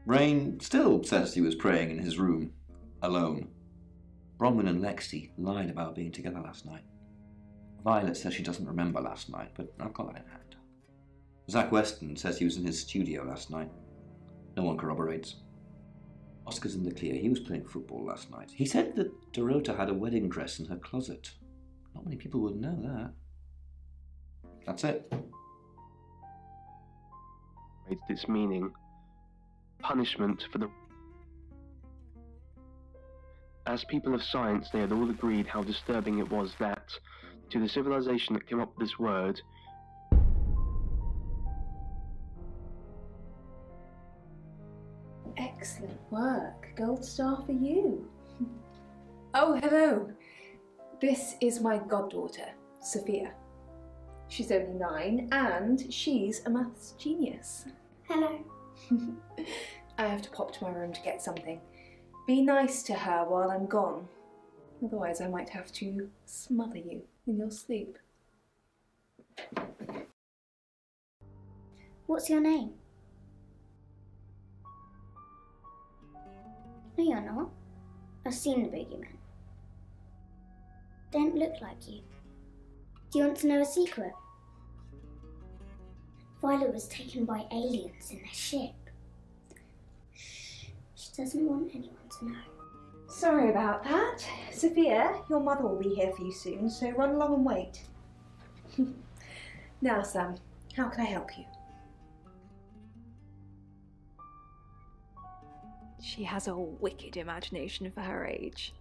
Rain still says he was praying in his room, alone. Bronwyn and Lexi lied about being together last night. Violet says she doesn't remember last night, but I've got that in hand. Zach Weston says he was in his studio last night. No one corroborates. Oscar's in the clear. He was playing football last night. He said that Dorota had a wedding dress in her closet. Not many people would know that. That's it. Its meaning. Punishment for the... As people of science, they had all agreed how disturbing it was that, to the civilization that came up with this word, Excellent work. Gold star for you. Oh, hello. This is my goddaughter, Sophia. She's only 9 and she's a maths genius. Hello. I have to pop to my room to get something. Be nice to her while I'm gone. Otherwise I might have to smother you in your sleep. What's your name? No, you're not. I've seen the boogeyman. Don't look like you. Do you want to know a secret? Violet was taken by aliens in their ship. Shh. She doesn't want anyone to know. Sorry about that. Sophia, your mother will be here for you soon, so run along and wait. Now, Sam, how can I help you? She has a wicked imagination for her age.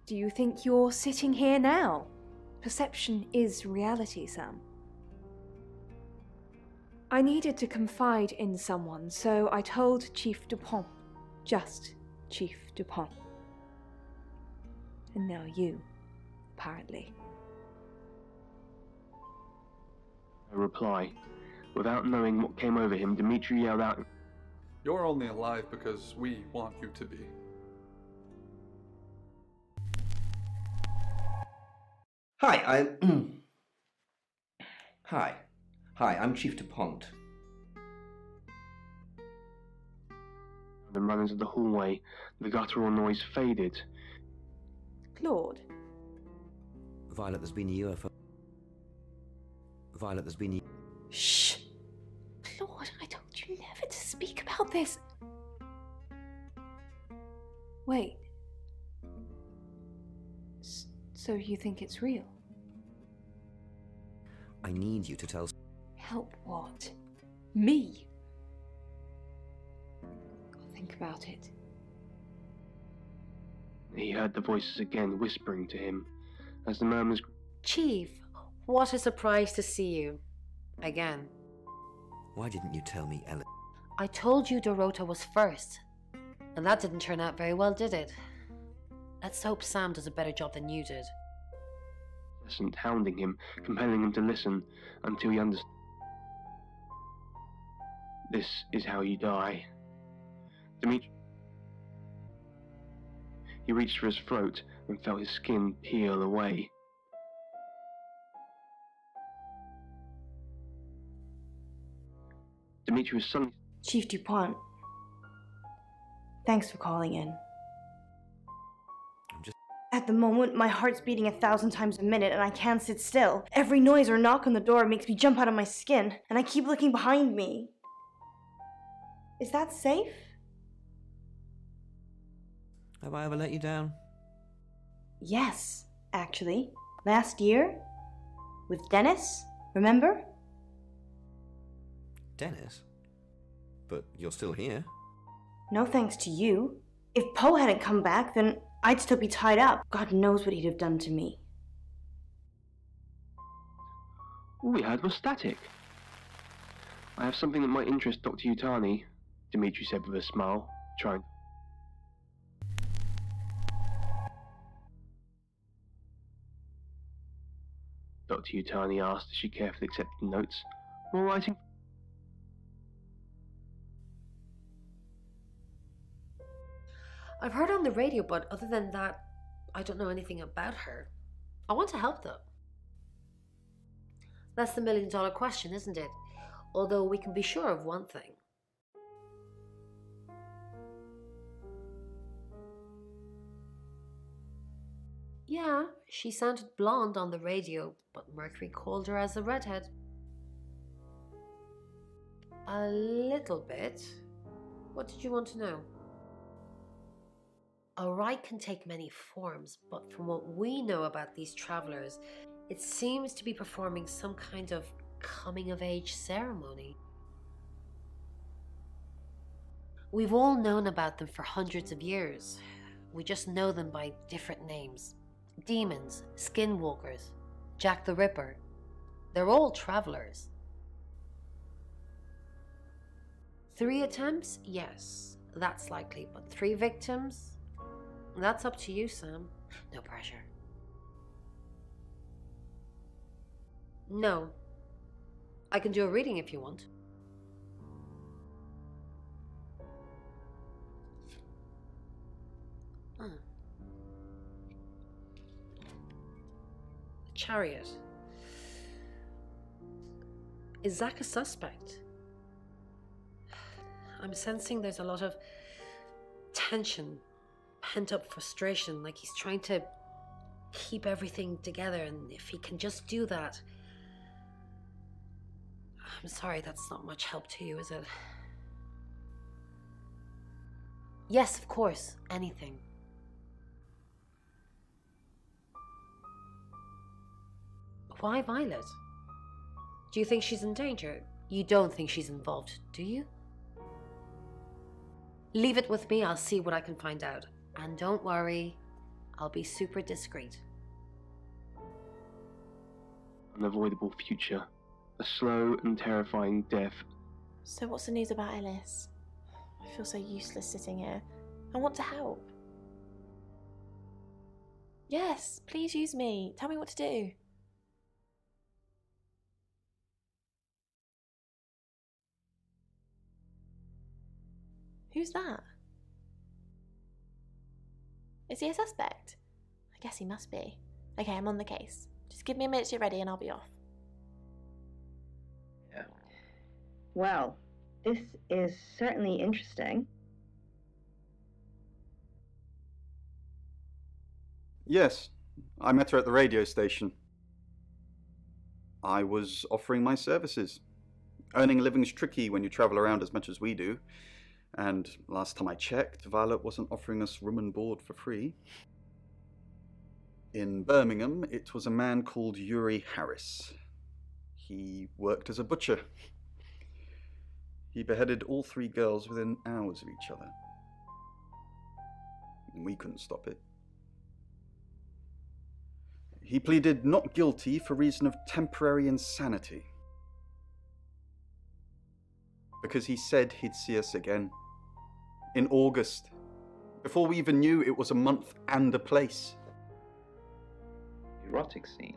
Do you think you're sitting here now? Perception is reality, Sam. I needed to confide in someone, so I told Chief Dupont. Just Chief Dupont. And now you, apparently. A reply. Without knowing what came over him, Dimitri yelled out, You're only alive because we want you to be. Hi, Hi, I'm Chief DuPont. Then ran into the hallway. The guttural noise faded. Claude? Violet, there's been a UFO. Violet, there's been a... Shh! Claude, I told you never to speak about this. Wait. So you think it's real? I need you to tell... Help what? Me? I'll think about it. He heard the voices again whispering to him as the murmurs... Chief, what a surprise to see you. Again. Why didn't you tell me, Ellen? I told you Dorota was first. And that didn't turn out very well, did it? Let's hope Sam does a better job than you did. Hounding him, compelling him to listen until he understood. This is how you die. Dimitri. He reached for his throat and felt his skin peel away. Dimitri was suddenly... Chief Dupont, thanks for calling in. At the moment, my heart's beating 1,000 times a minute and I can't sit still. Every noise or knock on the door makes me jump out of my skin, and I keep looking behind me. Is that safe? Have I ever let you down? Yes, actually. Last year? With Dennis, remember? Dennis? But you're still here. No thanks to you. If Poe hadn't come back, then I'd still be tied up. God knows what he'd have done to me. All we heard was static. I have something that might interest Dr. Yutani, Dimitri said with a smile, trying... Dr. Yutani asked as she carefully accepted the notes. More writing? I've heard on the radio, but other than that, I don't know anything about her. I want to help though. That's the million-dollar question, isn't it? Although we can be sure of one thing. Yeah, she sounded blonde on the radio, but Mercury called her as a redhead. A little bit. What did you want to know? A rite can take many forms, but from what we know about these travelers, it seems to be performing some kind of coming-of-age ceremony. We've all known about them for hundreds of years. We just know them by different names. Demons, skinwalkers, Jack the Ripper. They're all travelers. 3 attempts? Yes, that's likely. But 3 victims? That's up to you, Sam. No pressure. No. I can do a reading if you want. The Chariot. Is Zach a suspect? I'm sensing there's a lot of tension, pent-up frustration, like he's trying to keep everything together, and if he can just do that... I'm sorry, that's not much help to you, is it? Yes, of course, anything. Why Violet? Do you think she's in danger? You don't think she's involved, do you? Leave it with me, I'll see what I can find out. And don't worry, I'll be super discreet. Unavoidable future. A slow and terrifying death. So what's the news about Ellis? I feel so useless sitting here. I want to help. Yes, please use me. Tell me what to do. Who's that? Is he a suspect? I guess he must be. Okay, I'm on the case. Just give me a minute to get ready and I'll be off. Yeah. Well, this is certainly interesting. Yes, I met her at the radio station. I was offering my services. Earning a living's tricky when you travel around as much as we do. And last time I checked, Violet wasn't offering us room and board for free. In Birmingham, it was a man called Yuri Harris. He worked as a butcher. He beheaded all 3 girls within hours of each other. And we couldn't stop it. He pleaded not guilty for reason of temporary insanity. Because he said he'd see us again. In August. Before we even knew it was a month and a place. Erotic scene.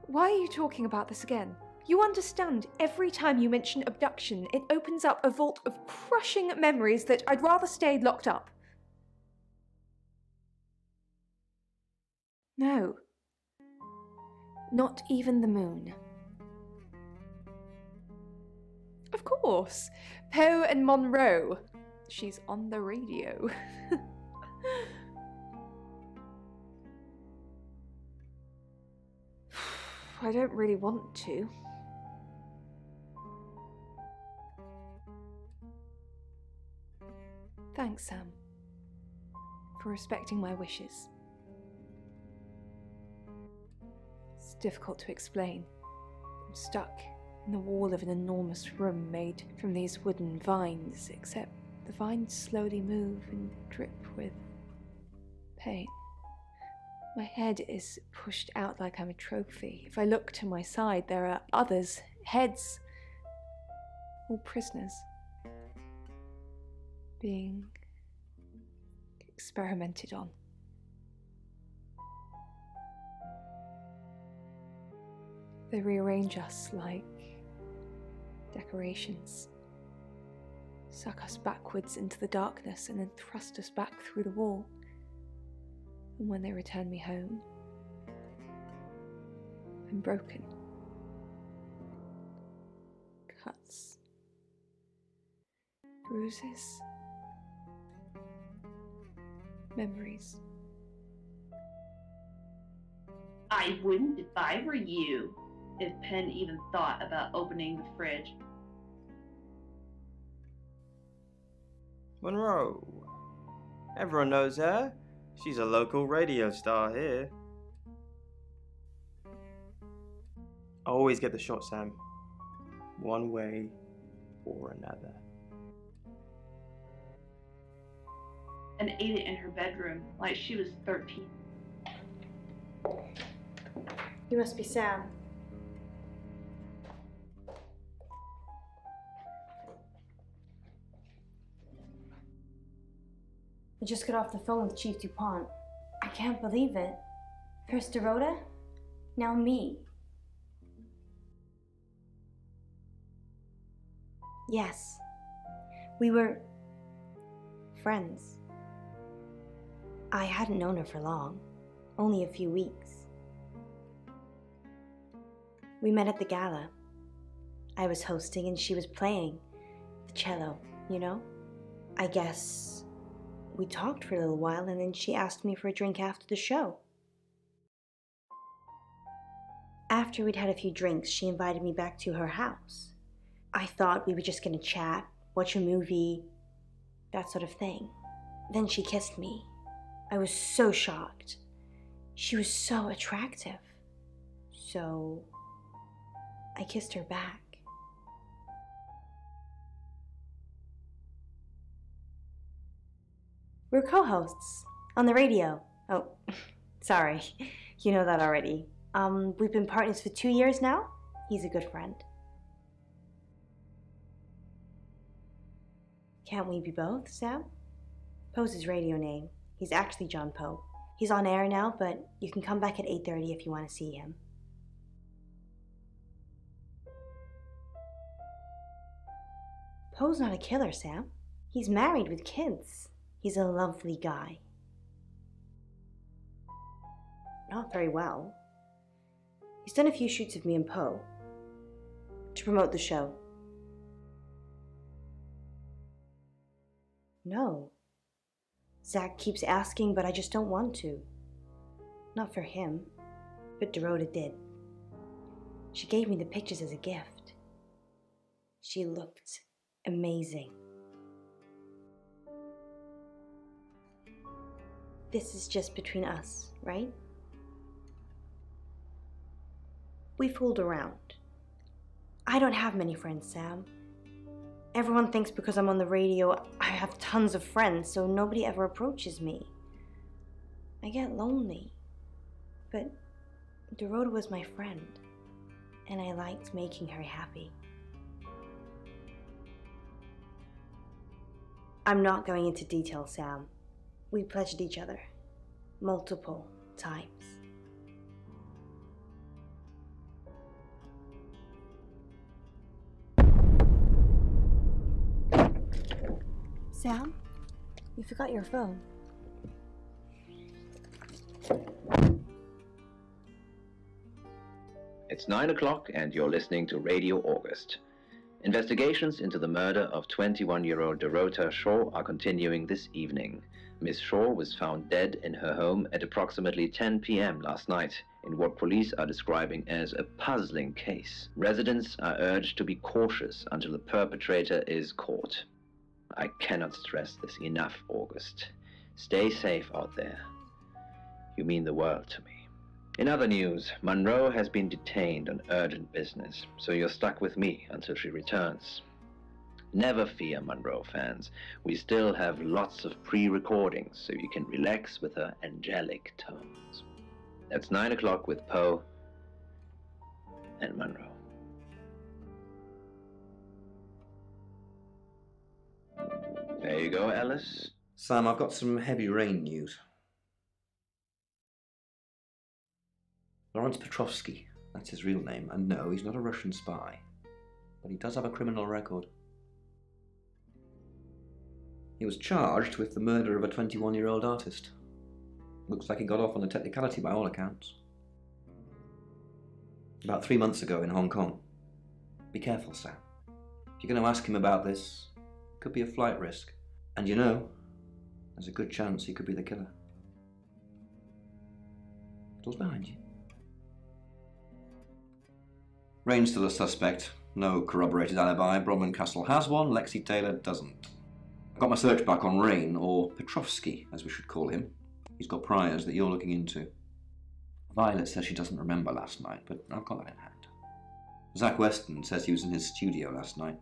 Why are you talking about this again? You understand, every time you mention abduction, it opens up a vault of crushing memories that I'd rather stay locked up. No. Not even the moon. Of course. Poe and Monroe. She's on the radio. I don't really want to. Thanks, Sam, for respecting my wishes. It's difficult to explain. I'm stuck in the wall of an enormous room made from these wooden vines, except the vines slowly move and drip with pain. My head is pushed out like I'm a trophy. If I look to my side, there are others, heads, all prisoners, being experimented on. They rearrange us like decorations, suck us backwards into the darkness and then thrust us back through the wall. And when they return me home, I'm broken. Cuts. Bruises. Memories. I wouldn't if I were you, if Penn even thought about opening the fridge. Monroe. Everyone knows her. She's a local radio star here. I always get the shot, Sam. One way or another. and ate it in her bedroom like she was 13. You must be Sam. I just got off the phone with Chief DuPont. I can't believe it. First Dorota, now me. Yes, we were friends. I hadn't known her for long, only a few weeks. We met at the gala. I was hosting and she was playing the cello, you know? I guess we talked for a little while and then she asked me for a drink after the show. After we'd had a few drinks, she invited me back to her house. I thought we were just gonna chat, watch a movie, that sort of thing. Then she kissed me. I was so shocked. She was so attractive. So I kissed her back. We're co-hosts on the radio. Oh, sorry. You know that already. We've been partners for 2 years now. He's a good friend. Can't we be both, Sam? Poe's his radio name. He's actually John Poe. He's on air now, but you can come back at 8:30 if you want to see him. Poe's not a killer, Sam. He's married with kids. He's a lovely guy. Not very well. He's done a few shoots of me and Poe to promote the show. No. Zach keeps asking, but I just don't want to. Not for him, but Dorota did. She gave me the pictures as a gift. She looked amazing. This is just between us, right? We fooled around. I don't have many friends, Sam. Everyone thinks because I'm on the radio, I have tons of friends, so nobody ever approaches me. I get lonely. But Dorota was my friend, and I liked making her happy. I'm not going into detail, Sam. We pledged each other multiple times. Sam, you forgot your phone. It's 9 o'clock and you're listening to Radio August. Investigations into the murder of 21-year-old Dorota Shaw are continuing this evening. Miss Shaw was found dead in her home at approximately 10 p.m. last night in what police are describing as a puzzling case. Residents are urged to be cautious until the perpetrator is caught. I cannot stress this enough, August. Stay safe out there. You mean the world to me. In other news, Monroe has been detained on urgent business, so you're stuck with me until she returns. Never fear, Monroe fans. We still have lots of pre-recordings, so you can relax with her angelic tones. That's 9 o'clock with Poe and Monroe. There you go, Alice. Sam, I've got some heavy rain news. Lawrence Petrovsky, that's his real name, and no, he's not a Russian spy, but he does have a criminal record. He was charged with the murder of a 21-year-old artist. Looks like he got off on a technicality by all accounts. About 3 months ago in Hong Kong. Be careful, Sam. If you're going to ask him about this, it could be a flight risk. And you know, there's a good chance he could be the killer. Door's behind you. Rain's still a suspect. No corroborated alibi. Bromlin Castle has one, Lexi Taylor doesn't. I got my search back on Rain, or Petrovsky, as we should call him. He's got priors that you're looking into. Violet says she doesn't remember last night, but I've got that in hand. Zach Weston says he was in his studio last night.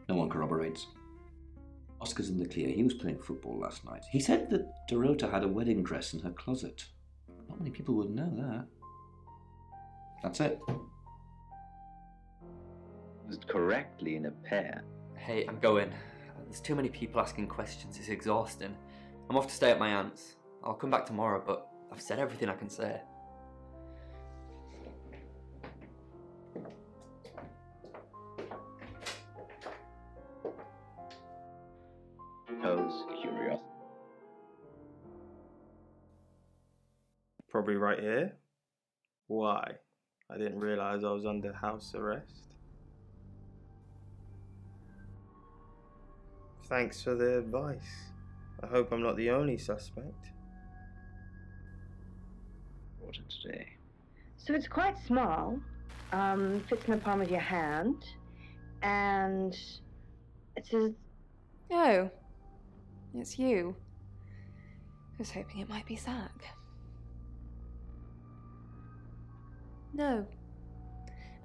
No one corroborates. Oscar's in the clear. He was playing football last night. He said that Dorota had a wedding dress in her closet. Not many people would know that. That's it. Used correctly in a pair. Hey, I'm going. There's too many people asking questions. It's exhausting. I'm off to stay at my aunt's. I'll come back tomorrow, but I've said everything I can say. Curiosity. Probably right here. Why? I didn't realize I was under house arrest. Thanks for the advice. I hope I'm not the only suspect. Important today. So it's quite small, fits in the palm of your hand, and it says... Oh, it's you. I was hoping it might be Zach. No.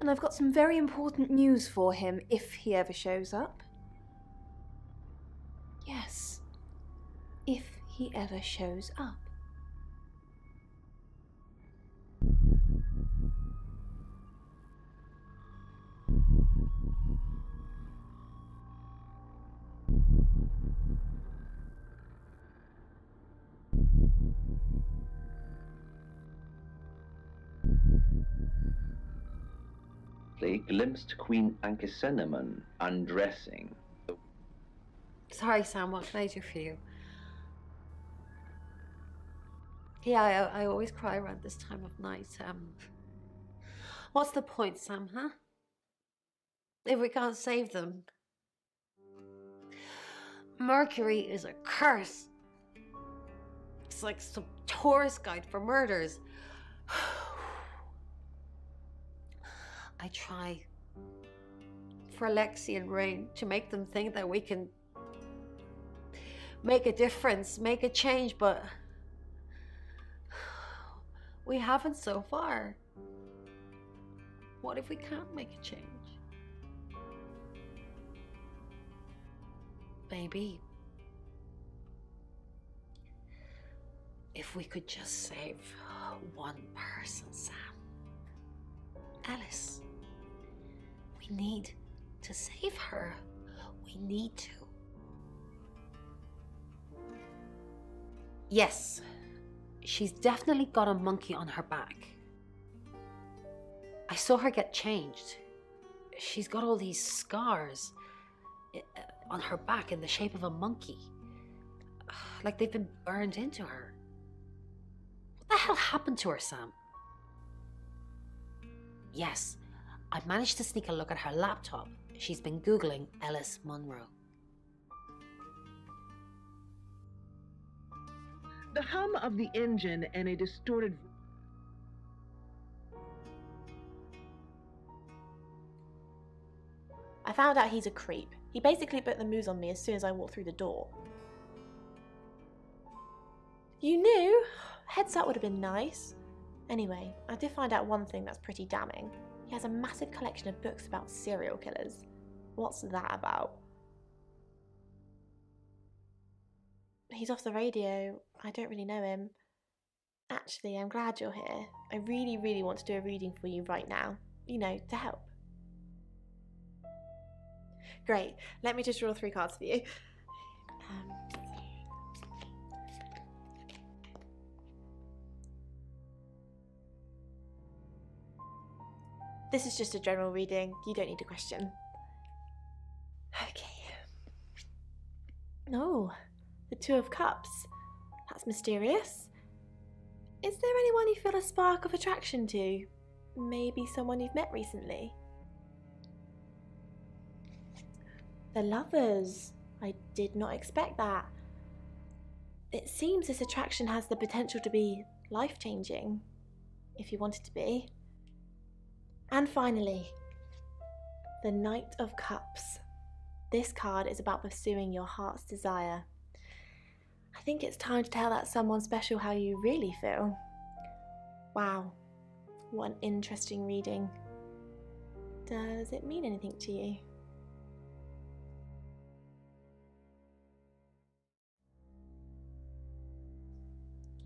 And I've got some very important news for him if he ever shows up. Yes. If he ever shows up. They glimpsed Queen Ankhesenemon undressing. Sorry, Sam, what can I do for you? Yeah, I always cry around this time of night. What's the point, Sam, huh? If we can't save them. Mercury is a curse. It's like some tourist guide for murders. I try for Lexi and Rain to make them think that we can make a difference, make a change, but we haven't so far. What if we can't make a change? Maybe if we could just save one person, Sam. Alice. We need to save her. We need to. Yes, she's definitely got a monkey on her back. I saw her get changed. She's got all these scars on her back in the shape of a monkey. Like they've been burned into her. What the hell happened to her, Sam? Yes, I managed to sneak a look at her laptop. She's been Googling Ellis Munro. The hum of the engine and a distorted... I found out he's a creep. He basically put the moves on me as soon as I walked through the door. You knew? Heads up would have been nice. Anyway, I did find out one thing that's pretty damning. He has a massive collection of books about serial killers. What's that about? He's off the radio. I don't really know him. Actually, I'm glad you're here. I really, really want to do a reading for you right now. You know, to help. Great. Let me just draw 3 cards for you. This is just a general reading. You don't need a question. Okay. Oh, the 2 of Cups. That's mysterious. Is there anyone you feel a spark of attraction to? Maybe someone you've met recently? The Lovers. I did not expect that. It seems this attraction has the potential to be life-changing, if you want it to be. And finally, the Knight of Cups. This card is about pursuing your heart's desire. I think it's time to tell that someone special how you really feel. Wow, what an interesting reading. Does it mean anything to you?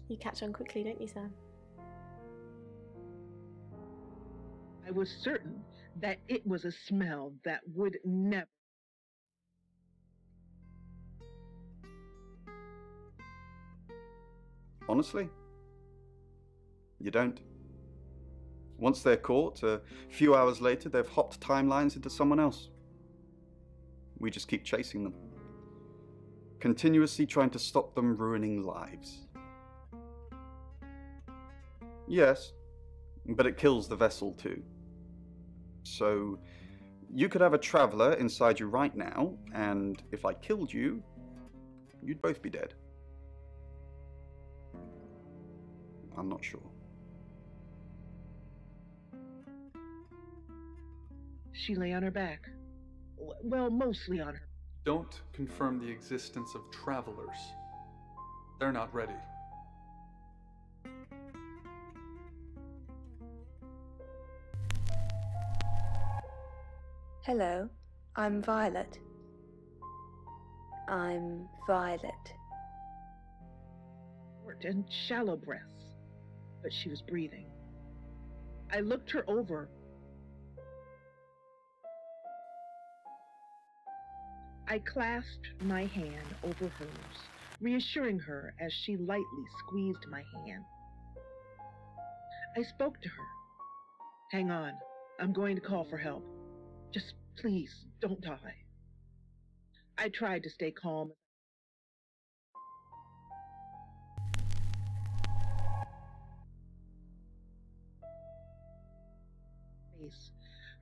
You catch on quickly, don't you, Sam? I was certain that it was a smell that would never. Honestly, you don't. Once they're caught, a few hours later, they've hopped timelines into someone else. We just keep chasing them, continuously trying to stop them ruining lives. Yes, but it kills the vessel too. So, you could have a traveler inside you right now, and if I killed you, you'd both be dead. I'm not sure. She lay on her back. Well, mostly on her. Don't confirm the existence of travelers. They're not ready. Hello, I'm Violet. I'm Violet. Short and shallow breaths, but she was breathing. I looked her over. I clasped my hand over hers, reassuring her as she lightly squeezed my hand. I spoke to her. Hang on, I'm going to call for help. Just please, don't die. I tried to stay calm.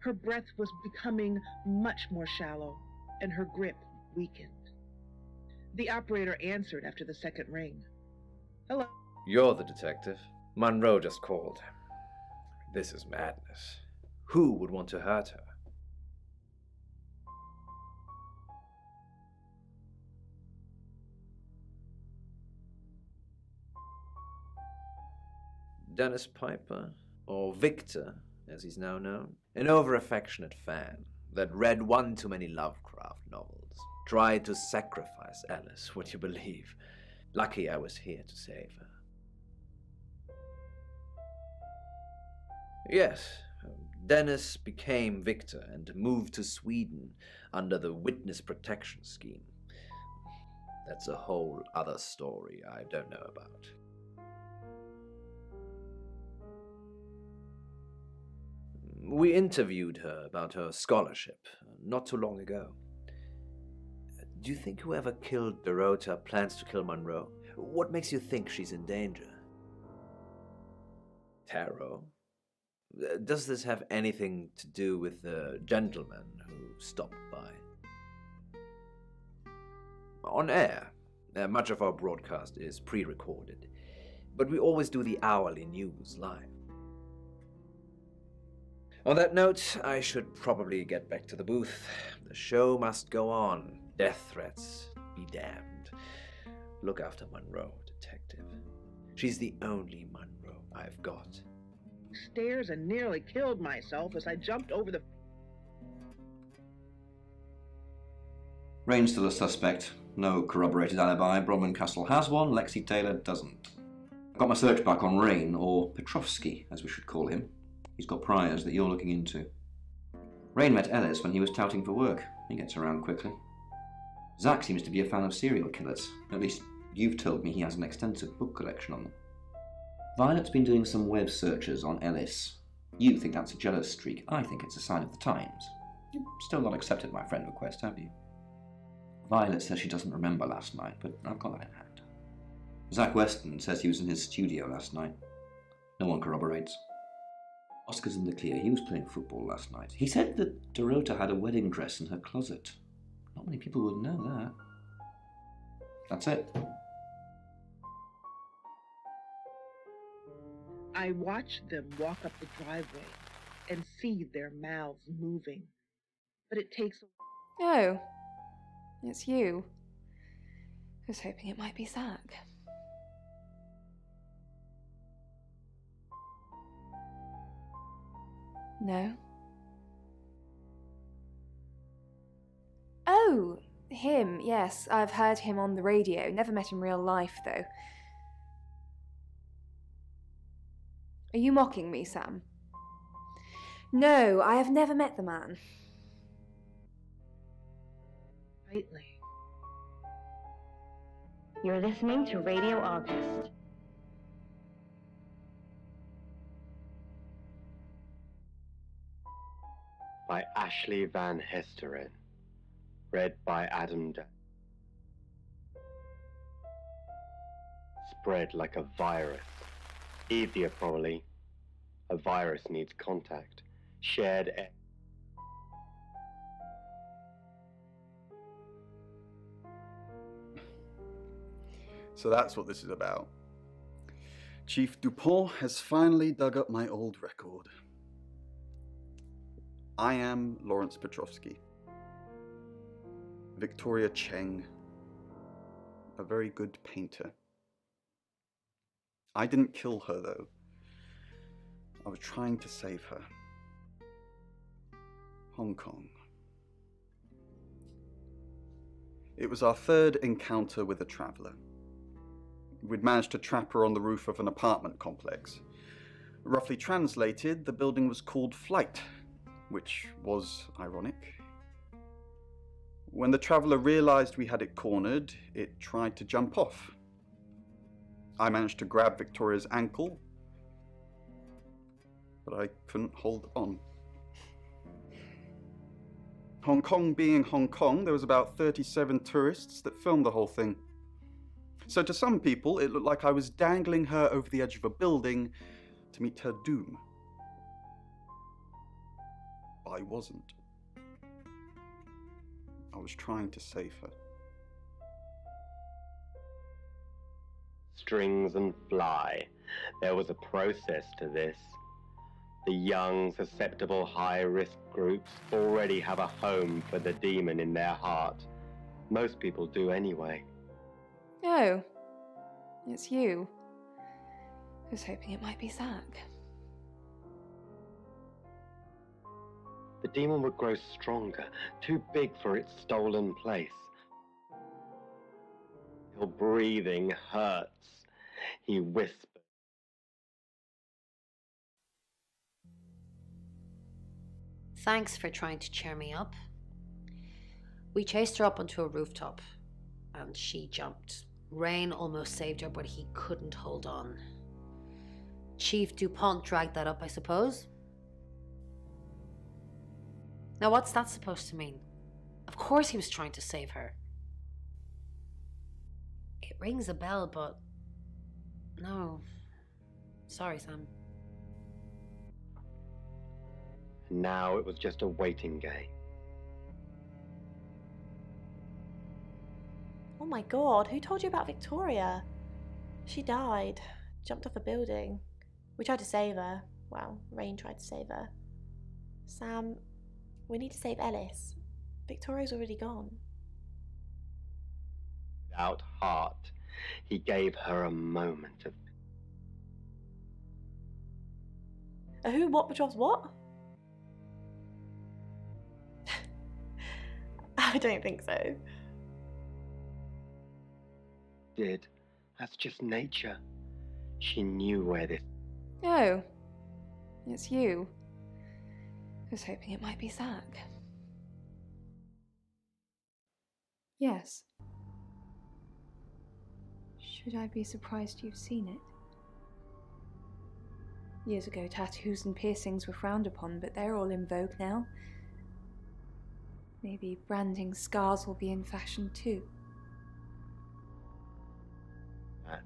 Her breath was becoming much more shallow, and her grip weakened. The operator answered after the second ring. Hello? You're the detective. Monroe just called. This is madness. Who would want to hurt her? Dennis Piper, or Victor, as he's now known, an over-affectionate fan that read one too many Lovecraft novels, tried to sacrifice Alice, would you believe? Lucky I was here to save her. Yes, Dennis became Victor and moved to Sweden under the witness protection scheme. That's a whole other story I don't know about. We interviewed her about her scholarship not too long ago. Do you think whoever killed Dorota plans to kill Monroe? What makes you think she's in danger? Tarot? Does this have anything to do with the gentleman who stopped by? On air, much of our broadcast is pre-recorded, but we always do the hourly news live. On that note, I should probably get back to the booth. The show must go on. Death threats be damned. Look after Monroe, detective. She's the only Monroe I've got. Stairs and nearly killed myself as I jumped over the... Rain's still a suspect. No corroborated alibi. Bronwyn Castle has one, Lexi Taylor doesn't. I've got my search back on Rain, or Petrovsky, as we should call him. He's got priors that you're looking into. Rain met Ellis when he was touting for work. He gets around quickly. Zach seems to be a fan of serial killers. At least, you've told me he has an extensive book collection on them. Violet's been doing some web searches on Ellis. You think that's a jealous streak. I think it's a sign of the times. You've still not accepted my friend request, have you? Violet says she doesn't remember last night, but I've got that in hand. Zach Weston says he was in his studio last night. No one corroborates. Oscar's in the clear. He was playing football last night. He said that Dorota had a wedding dress in her closet. Not many people would know that. That's it. I watched them walk up the driveway and see their mouths moving. But it takes... Oh, it's you. I was hoping it might be Zach. No? Oh, him, yes. I've heard him on the radio. Never met in real life, though. Are you mocking me, Sam? No, I have never met the man. Tightly. You're listening to Radio August. By Ashley Van Hesteren. Read by Adam Day. Spread like a virus. Easier, probably. A virus needs contact. Shared air. So that's what this is about. Chief Dupont has finally dug up my old record. I am Lawrence Petrovsky. Victoria Cheng, a very good painter. I didn't kill her, though. I was trying to save her. Hong Kong. It was our third encounter with a traveller. We'd managed to trap her on the roof of an apartment complex. Roughly translated, the building was called Flight, which was ironic. When the traveller realised we had it cornered, it tried to jump off. I managed to grab Victoria's ankle, but I couldn't hold on. Hong Kong being Hong Kong, there was about 37 tourists that filmed the whole thing. So to some people, it looked like I was dangling her over the edge of a building to meet her doom. I wasn't. I was trying to save her. Strings and fly. There was a process to this. The young, susceptible, high-risk groups already have a home for the demon in their heart. Most people do anyway. Oh, it's you. I was hoping it might be Zach. The demon would grow stronger, too big for its stolen place. Your breathing hurts, he whispered. Thanks for trying to cheer me up. We chased her up onto a rooftop, and she jumped. Rain almost saved her, but he couldn't hold on. Chief Dupont dragged that up, I suppose. Now what's that supposed to mean? Of course he was trying to save her. It rings a bell, but... no. Sorry, Sam. Now it was just a waiting game. Oh my god, who told you about Victoria? She died. Jumped off a building. We tried to save her. Well, Rain tried to save her. Sam, we need to save Ellis. Victoria's already gone. Without heart, he gave her a moment of... Who? What? Petrov's what? I don't think so. Did. That's just nature. She knew where this... Oh, it's you. I was hoping it might be Zach. Yes. Should I be surprised you've seen it? Years ago, tattoos and piercings were frowned upon, but they're all in vogue now. Maybe branding scars will be in fashion too. That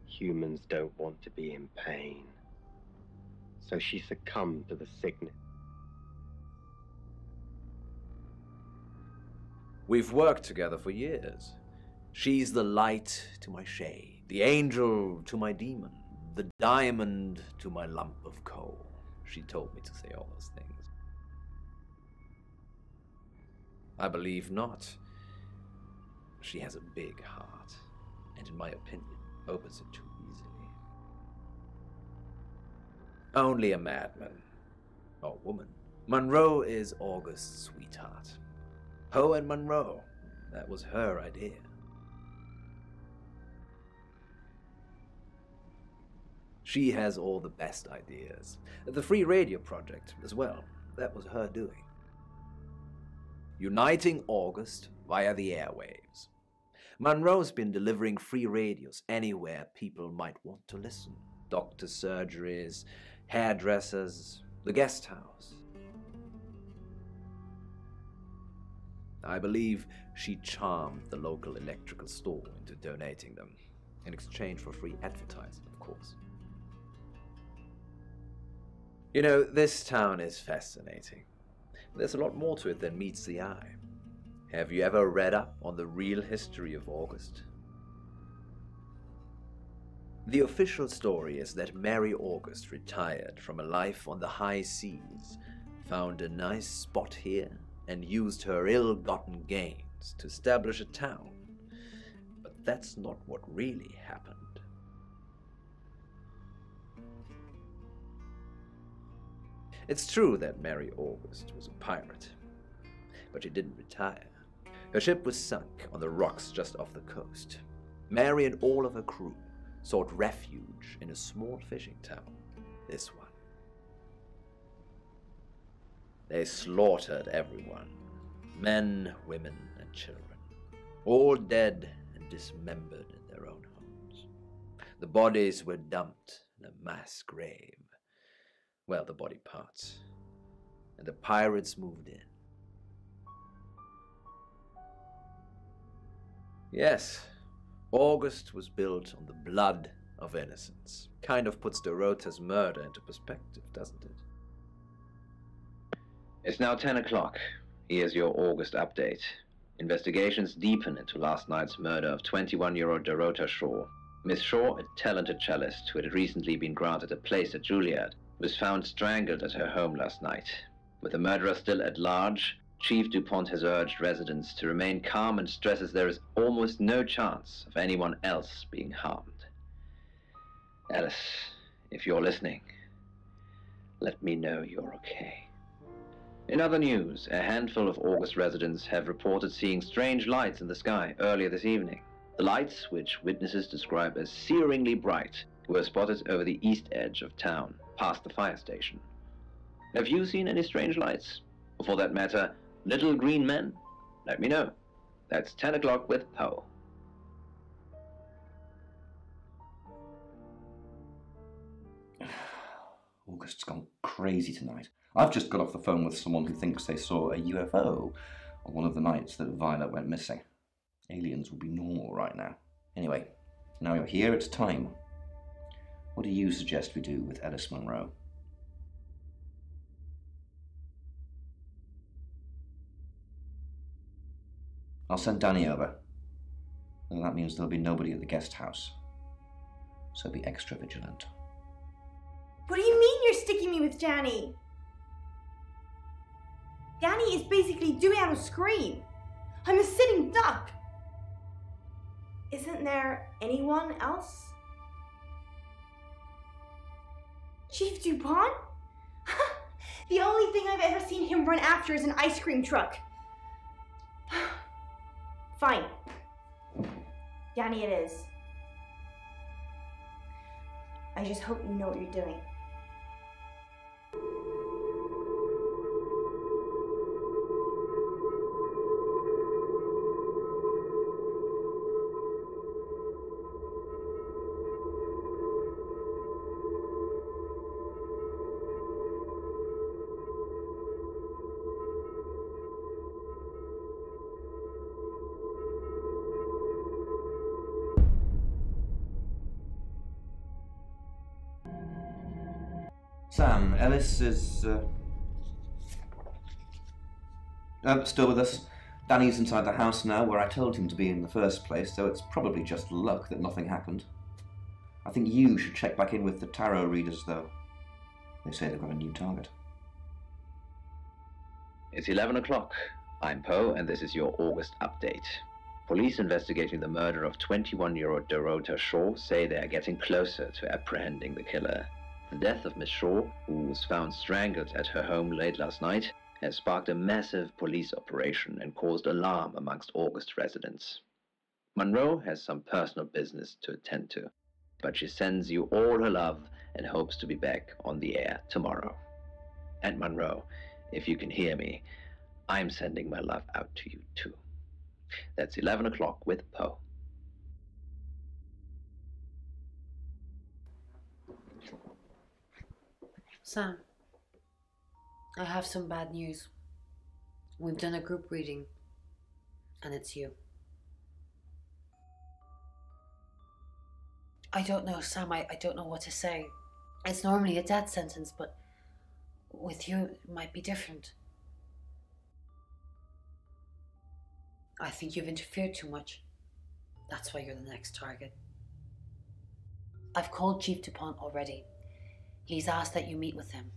humans don't want to be in pain. So she succumbed to the sickness. We've worked together for years. She's the light to my shade, the angel to my demon, the diamond to my lump of coal. She told me to say all those things. I believe not. She has a big heart, and in my opinion, opens it too easily. Only a madman, or woman. Monroe is August's sweetheart. Poe and Monroe, that was her idea. She has all the best ideas. The free radio project as well. That was her doing. Uniting August via the airwaves. Monroe's been delivering free radios anywhere people might want to listen. Doctors' surgeries, hairdressers, the guest house. I believe she charmed the local electrical store into donating them, in exchange for free advertising, of course. You know, this town is fascinating. There's a lot more to it than meets the eye. Have you ever read up on the real history of August? The official story is that Mary August retired from a life on the high seas, found a nice spot here, and used her ill-gotten gains to establish a town. But that's not what really happened. It's true that Mary August was a pirate, but she didn't retire. Her ship was sunk on the rocks just off the coast. Mary and all of her crew sought refuge in a small fishing town, this one. They slaughtered everyone, men, women, and children, all dead and dismembered in their own homes. The bodies were dumped in a mass grave. Well, the body parts. And the pirates moved in. Yes, August was built on the blood of innocents. Kind of puts Dorota's murder into perspective, doesn't it? It's now 10 o'clock. Here's your August update. Investigations deepen into last night's murder of 21-year-old Dorota Shaw. Miss Shaw, a talented cellist who had recently been granted a place at Juilliard, was found strangled at her home last night. With the murderer still at large, Chief DuPont has urged residents to remain calm and stresses there is almost no chance of anyone else being harmed. Alice, if you're listening, let me know you're okay. In other news, a handful of August residents have reported seeing strange lights in the sky earlier this evening. The lights, which witnesses describe as searingly bright, were spotted over the east edge of town, past the fire station. Have you seen any strange lights? Or for that matter, little green men? Let me know. That's 10 o'clock with Poe. August's gone crazy tonight. I've just got off the phone with someone who thinks they saw a UFO on one of the nights that Violet went missing. Aliens would be normal right now. Anyway, now you're here, it's time. What do you suggest we do with Ellis Monroe? I'll send Danny over. And that means there'll be nobody at the guest house. So be extra vigilant. What do you mean you're sticking me with Danny? Danny is basically doing out a scream. I'm a sitting duck. Isn't there anyone else? Chief DuPont? The only thing I've ever seen him run after is an ice cream truck. Fine. Danny it is. I just hope you know what you're doing. Sam, Ellis is still with us. Danny's inside the house now, where I told him to be in the first place, so it's probably just luck that nothing happened. I think you should check back in with the tarot readers, though. They say they've got a new target. It's 11 o'clock. I'm Poe, and this is your August update. Police investigating the murder of 21-year-old Dorota Shaw say they are getting closer to apprehending the killer. The death of Miss Shaw, who was found strangled at her home late last night, has sparked a massive police operation and caused alarm amongst August residents. Monroe has some personal business to attend to, but she sends you all her love and hopes to be back on the air tomorrow. And Monroe, if you can hear me, I'm sending my love out to you too. That's 11 o'clock with Poe. Sam, I have some bad news. We've done a group reading, and it's you. I don't know, Sam, I don't know what to say. It's normally a death sentence, but with you, it might be different. I think you've interfered too much. That's why you're the next target. I've called Chief DuPont already. He's asked that you meet with him.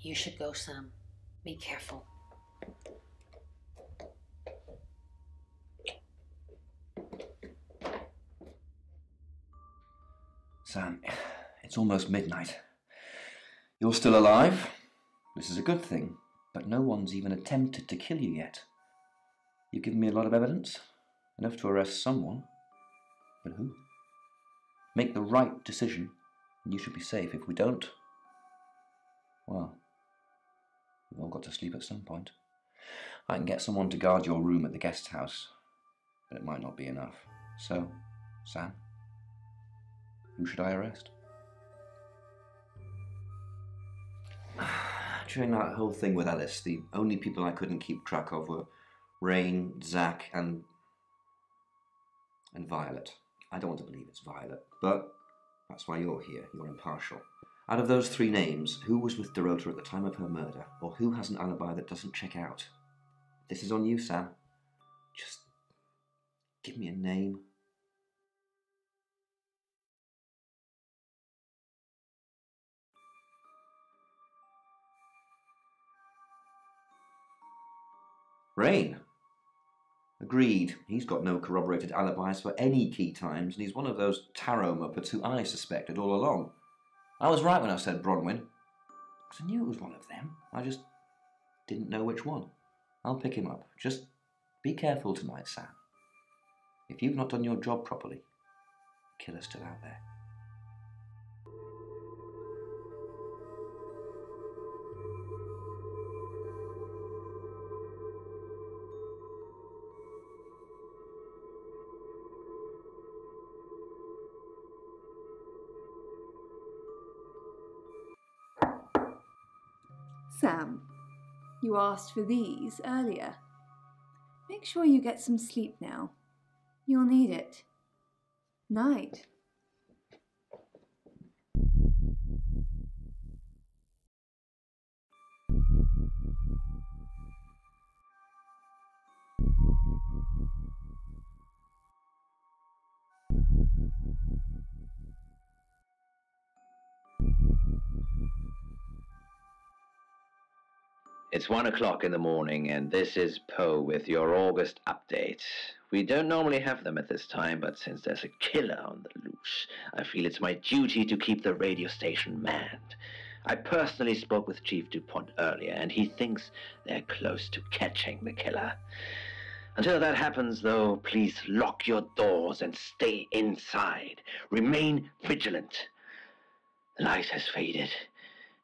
You should go, Sam. Be careful. Sam, it's almost midnight. You're still alive. This is a good thing, but no one's even attempted to kill you yet. You've given me a lot of evidence, enough to arrest someone. But who? Make the right decision, and you should be safe. If we don't, well, we've all got to sleep at some point. I can get someone to guard your room at the guest house, but it might not be enough. So, Sam, who should I arrest? During that whole thing with Alice, the only people I couldn't keep track of were Rain, Zach, and Violet. I don't want to believe it's Violet, but that's why you're here. You're impartial. Out of those three names, who was with Dorota at the time of her murder, or who has an alibi that doesn't check out? This is on you, Sam. Just give me a name. Rain. Agreed. He's got no corroborated alibis for any key times, and he's one of those tarot muppets who I suspected all along. I was right when I said Bronwyn, because I knew it was one of them. I just didn't know which one. I'll pick him up. Just be careful tonight, Sam. If you've not done your job properly, the killer's still out there. Sam, you asked for these earlier. Make sure you get some sleep now. You'll need it. Night. It's 1 o'clock in the morning, and this is Poe with your August update. We don't normally have them at this time, but since there's a killer on the loose, I feel it's my duty to keep the radio station manned. I personally spoke with Chief DuPont earlier, and he thinks they're close to catching the killer. Until that happens, though, please lock your doors and stay inside. Remain vigilant. The light has faded,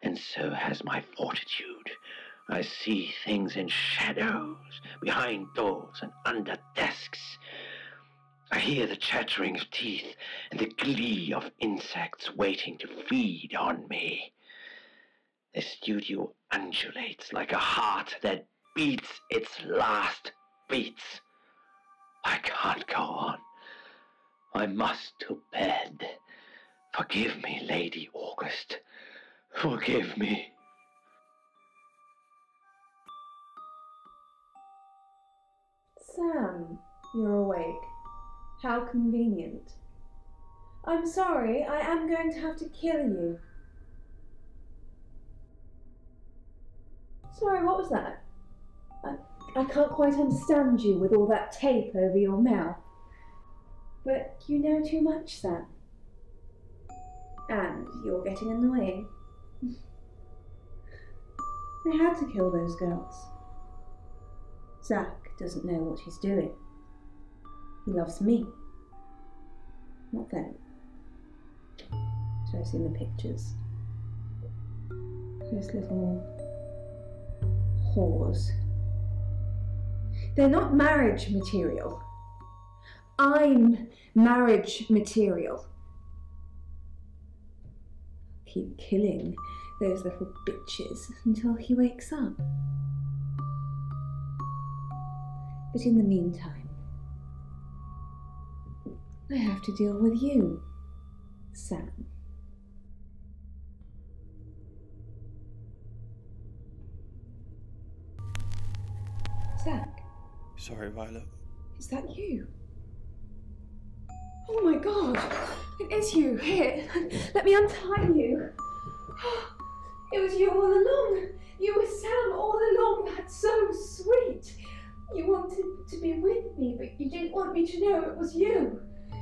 and so has my fortitude. I see things in shadows, behind doors and under desks. I hear the chattering of teeth and the glee of insects waiting to feed on me. The studio undulates like a heart that beats its last beats. I can't go on. I must to bed. Forgive me, Lady August. Forgive me. Sam, you're awake. How convenient. I'm sorry, I am going to have to kill you. Sorry, what was that? I can't quite understand you with all that tape over your mouth. But you know too much, Sam. And you're getting annoying. I had to kill those girls. Zach doesn't know what he's doing. He loves me, not them. So I've seen the pictures. Those little whores. They're not marriage material. I'm marriage material. Keep killing those little bitches until he wakes up. But in the meantime, I have to deal with you, Sam. Zach, Sorry, Violet. is that you? Oh my god, it is you. Here, let me untie you. It was you all along. You were Sam all along. That's so sweet. You wanted to be with me, but you didn't want me to know it was you.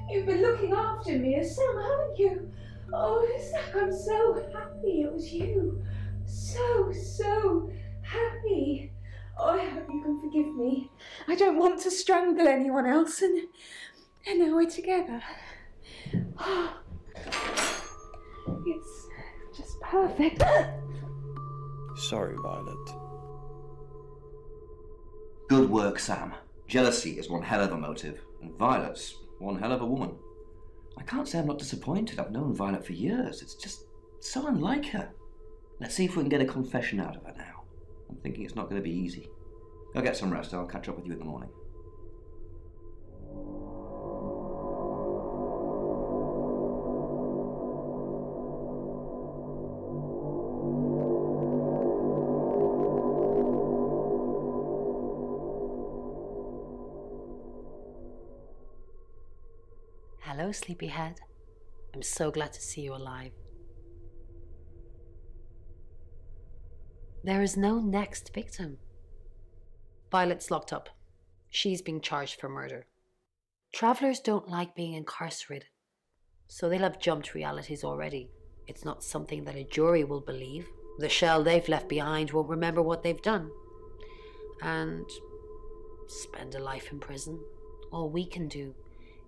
You've been looking after me as Sam, haven't you? Oh, Zach, I'm so happy it was you. So happy. Oh, I hope you can forgive me. I don't want to strangle anyone else, and now we're together. It's just perfect. Sorry, Violet. Good work, Sam. Jealousy is one hell of a motive, and Violet's one hell of a woman. I can't say I'm not disappointed. I've known Violet for years. It's just so unlike her. Let's see if we can get a confession out of her now. I'm thinking it's not going to be easy. Go get some rest. I'll catch up with you in the morning. Hello, sleepyhead. I'm so glad to see you alive. There is no next victim. Violet's locked up. She's being charged for murder. Travelers don't like being incarcerated, so they'll have jumped realities already. It's not something that a jury will believe. The shell they've left behind won't remember what they've done. And spend a life in prison. All we can do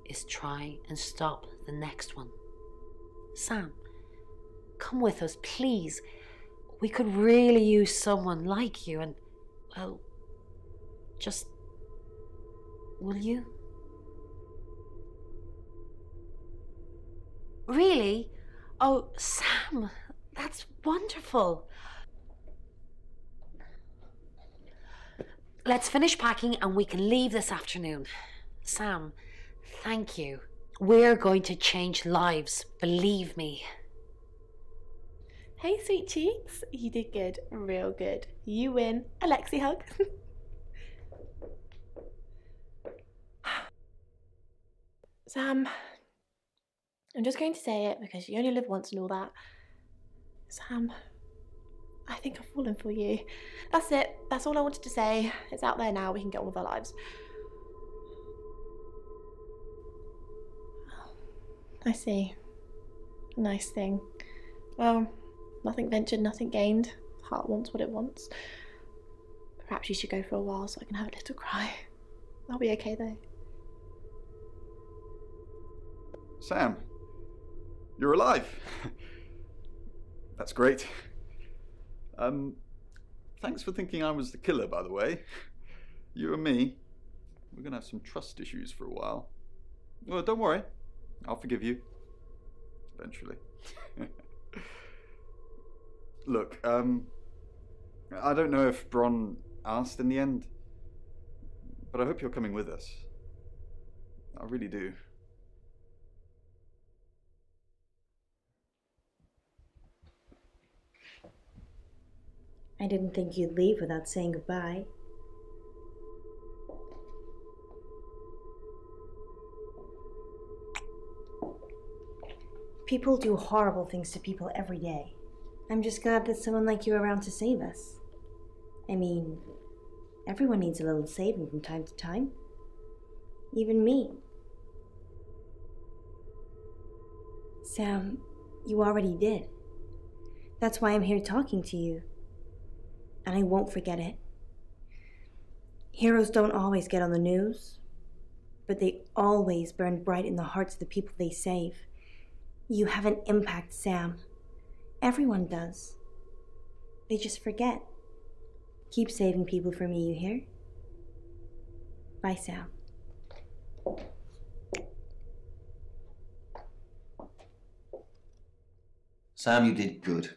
is try and stop the next one. Sam, come with us, please. We could really use someone like you, and, well, just, will you? Really? Oh, Sam, that's wonderful. Let's finish packing and we can leave this afternoon. Sam, thank you. We're going to change lives, believe me. Hey, sweet cheeks. You did good. Real good. You win. Alexi hug. Sam, I'm just going to say it because you only live once and all that. Sam, I think I've fallen for you. That's it. That's all I wanted to say. It's out there now. We can get on with our lives. I see. Nice thing. Well, nothing ventured, nothing gained. Heart wants what it wants. Perhaps you should go for a while so I can have a little cry. I'll be okay though. Sam, you're alive. That's great. Thanks for thinking I was the killer, by the way. You and me, we're gonna have some trust issues for a while. Well, don't worry. I'll forgive you. Eventually. Look, I don't know if Bron asked in the end, but I hope you're coming with us. I really do. I didn't think you'd leave without saying goodbye. People do horrible things to people every day. I'm just glad that someone like you are around to save us. I mean, everyone needs a little saving from time to time. Even me. Sam, you already did. That's why I'm here talking to you. And I won't forget it. Heroes don't always get on the news, but they always burn bright in the hearts of the people they save. You have an impact, Sam. Everyone does. They just forget. Keep saving people for me, you hear? Bye, Sam. Sam, you did good.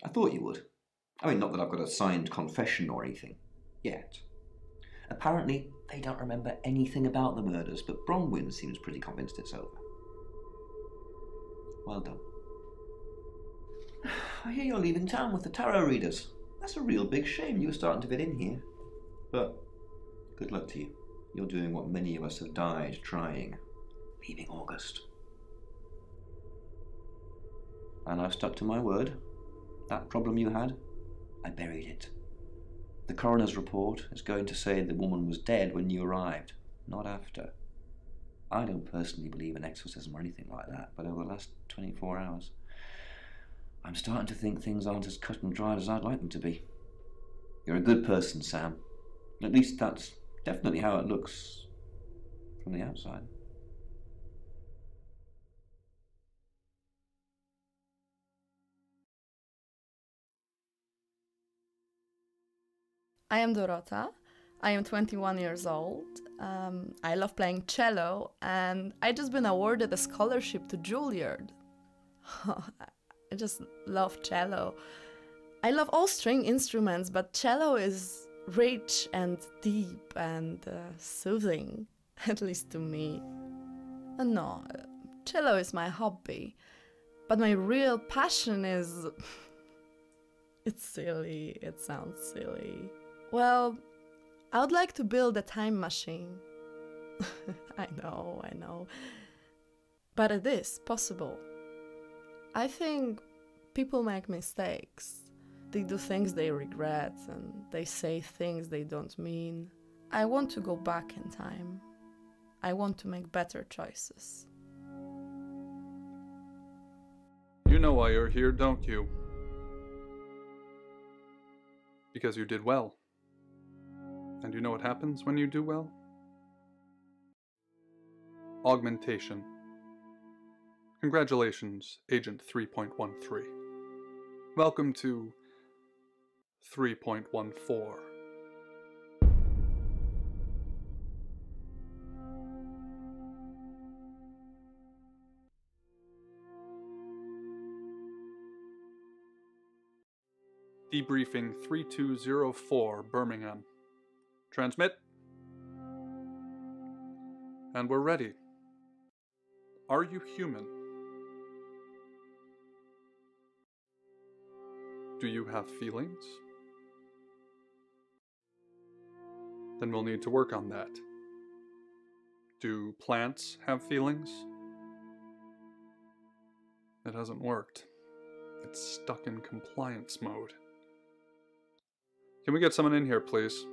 I thought you would. I mean, not that I've got a signed confession or anything. Yet. Apparently, they don't remember anything about the murders, but Bronwyn seems pretty convinced it's over. Well done. I hear you're leaving town with the tarot readers. That's a real big shame you were starting to fit in here. But good luck to you. You're doing what many of us have died trying. Leaving August. And I've stuck to my word. That problem you had, I buried it. The coroner's report is going to say the woman was dead when you arrived, not after. I don't personally believe in exorcism or anything like that, but over the last 24 hours, I'm starting to think things aren't as cut and dried as I'd like them to be. You're a good person, Sam. At least that's definitely how it looks from the outside. I am Dorota. I am 21 years old. I love playing cello, and I just been awarded a scholarship to Juilliard. I just love cello. I love all string instruments, but cello is rich and deep and soothing, at least to me. No, cello is my hobby, but my real passion is... It's silly, it sounds silly. Well, I would like to build a time machine. I know. But it is possible. I think people make mistakes. They do things they regret and they say things they don't mean. I want to go back in time. I want to make better choices. You know why you're here, don't you? Because you did well. And you know what happens when you do well? Augmentation. Congratulations, Agent 3.13. Welcome to 3.14. Debriefing 3204, Birmingham. Transmit. And we're ready. Are you human? Do you have feelings? Then we'll need to work on that. Do plants have feelings? It hasn't worked. It's stuck in compliance mode. Can we get someone in here, please?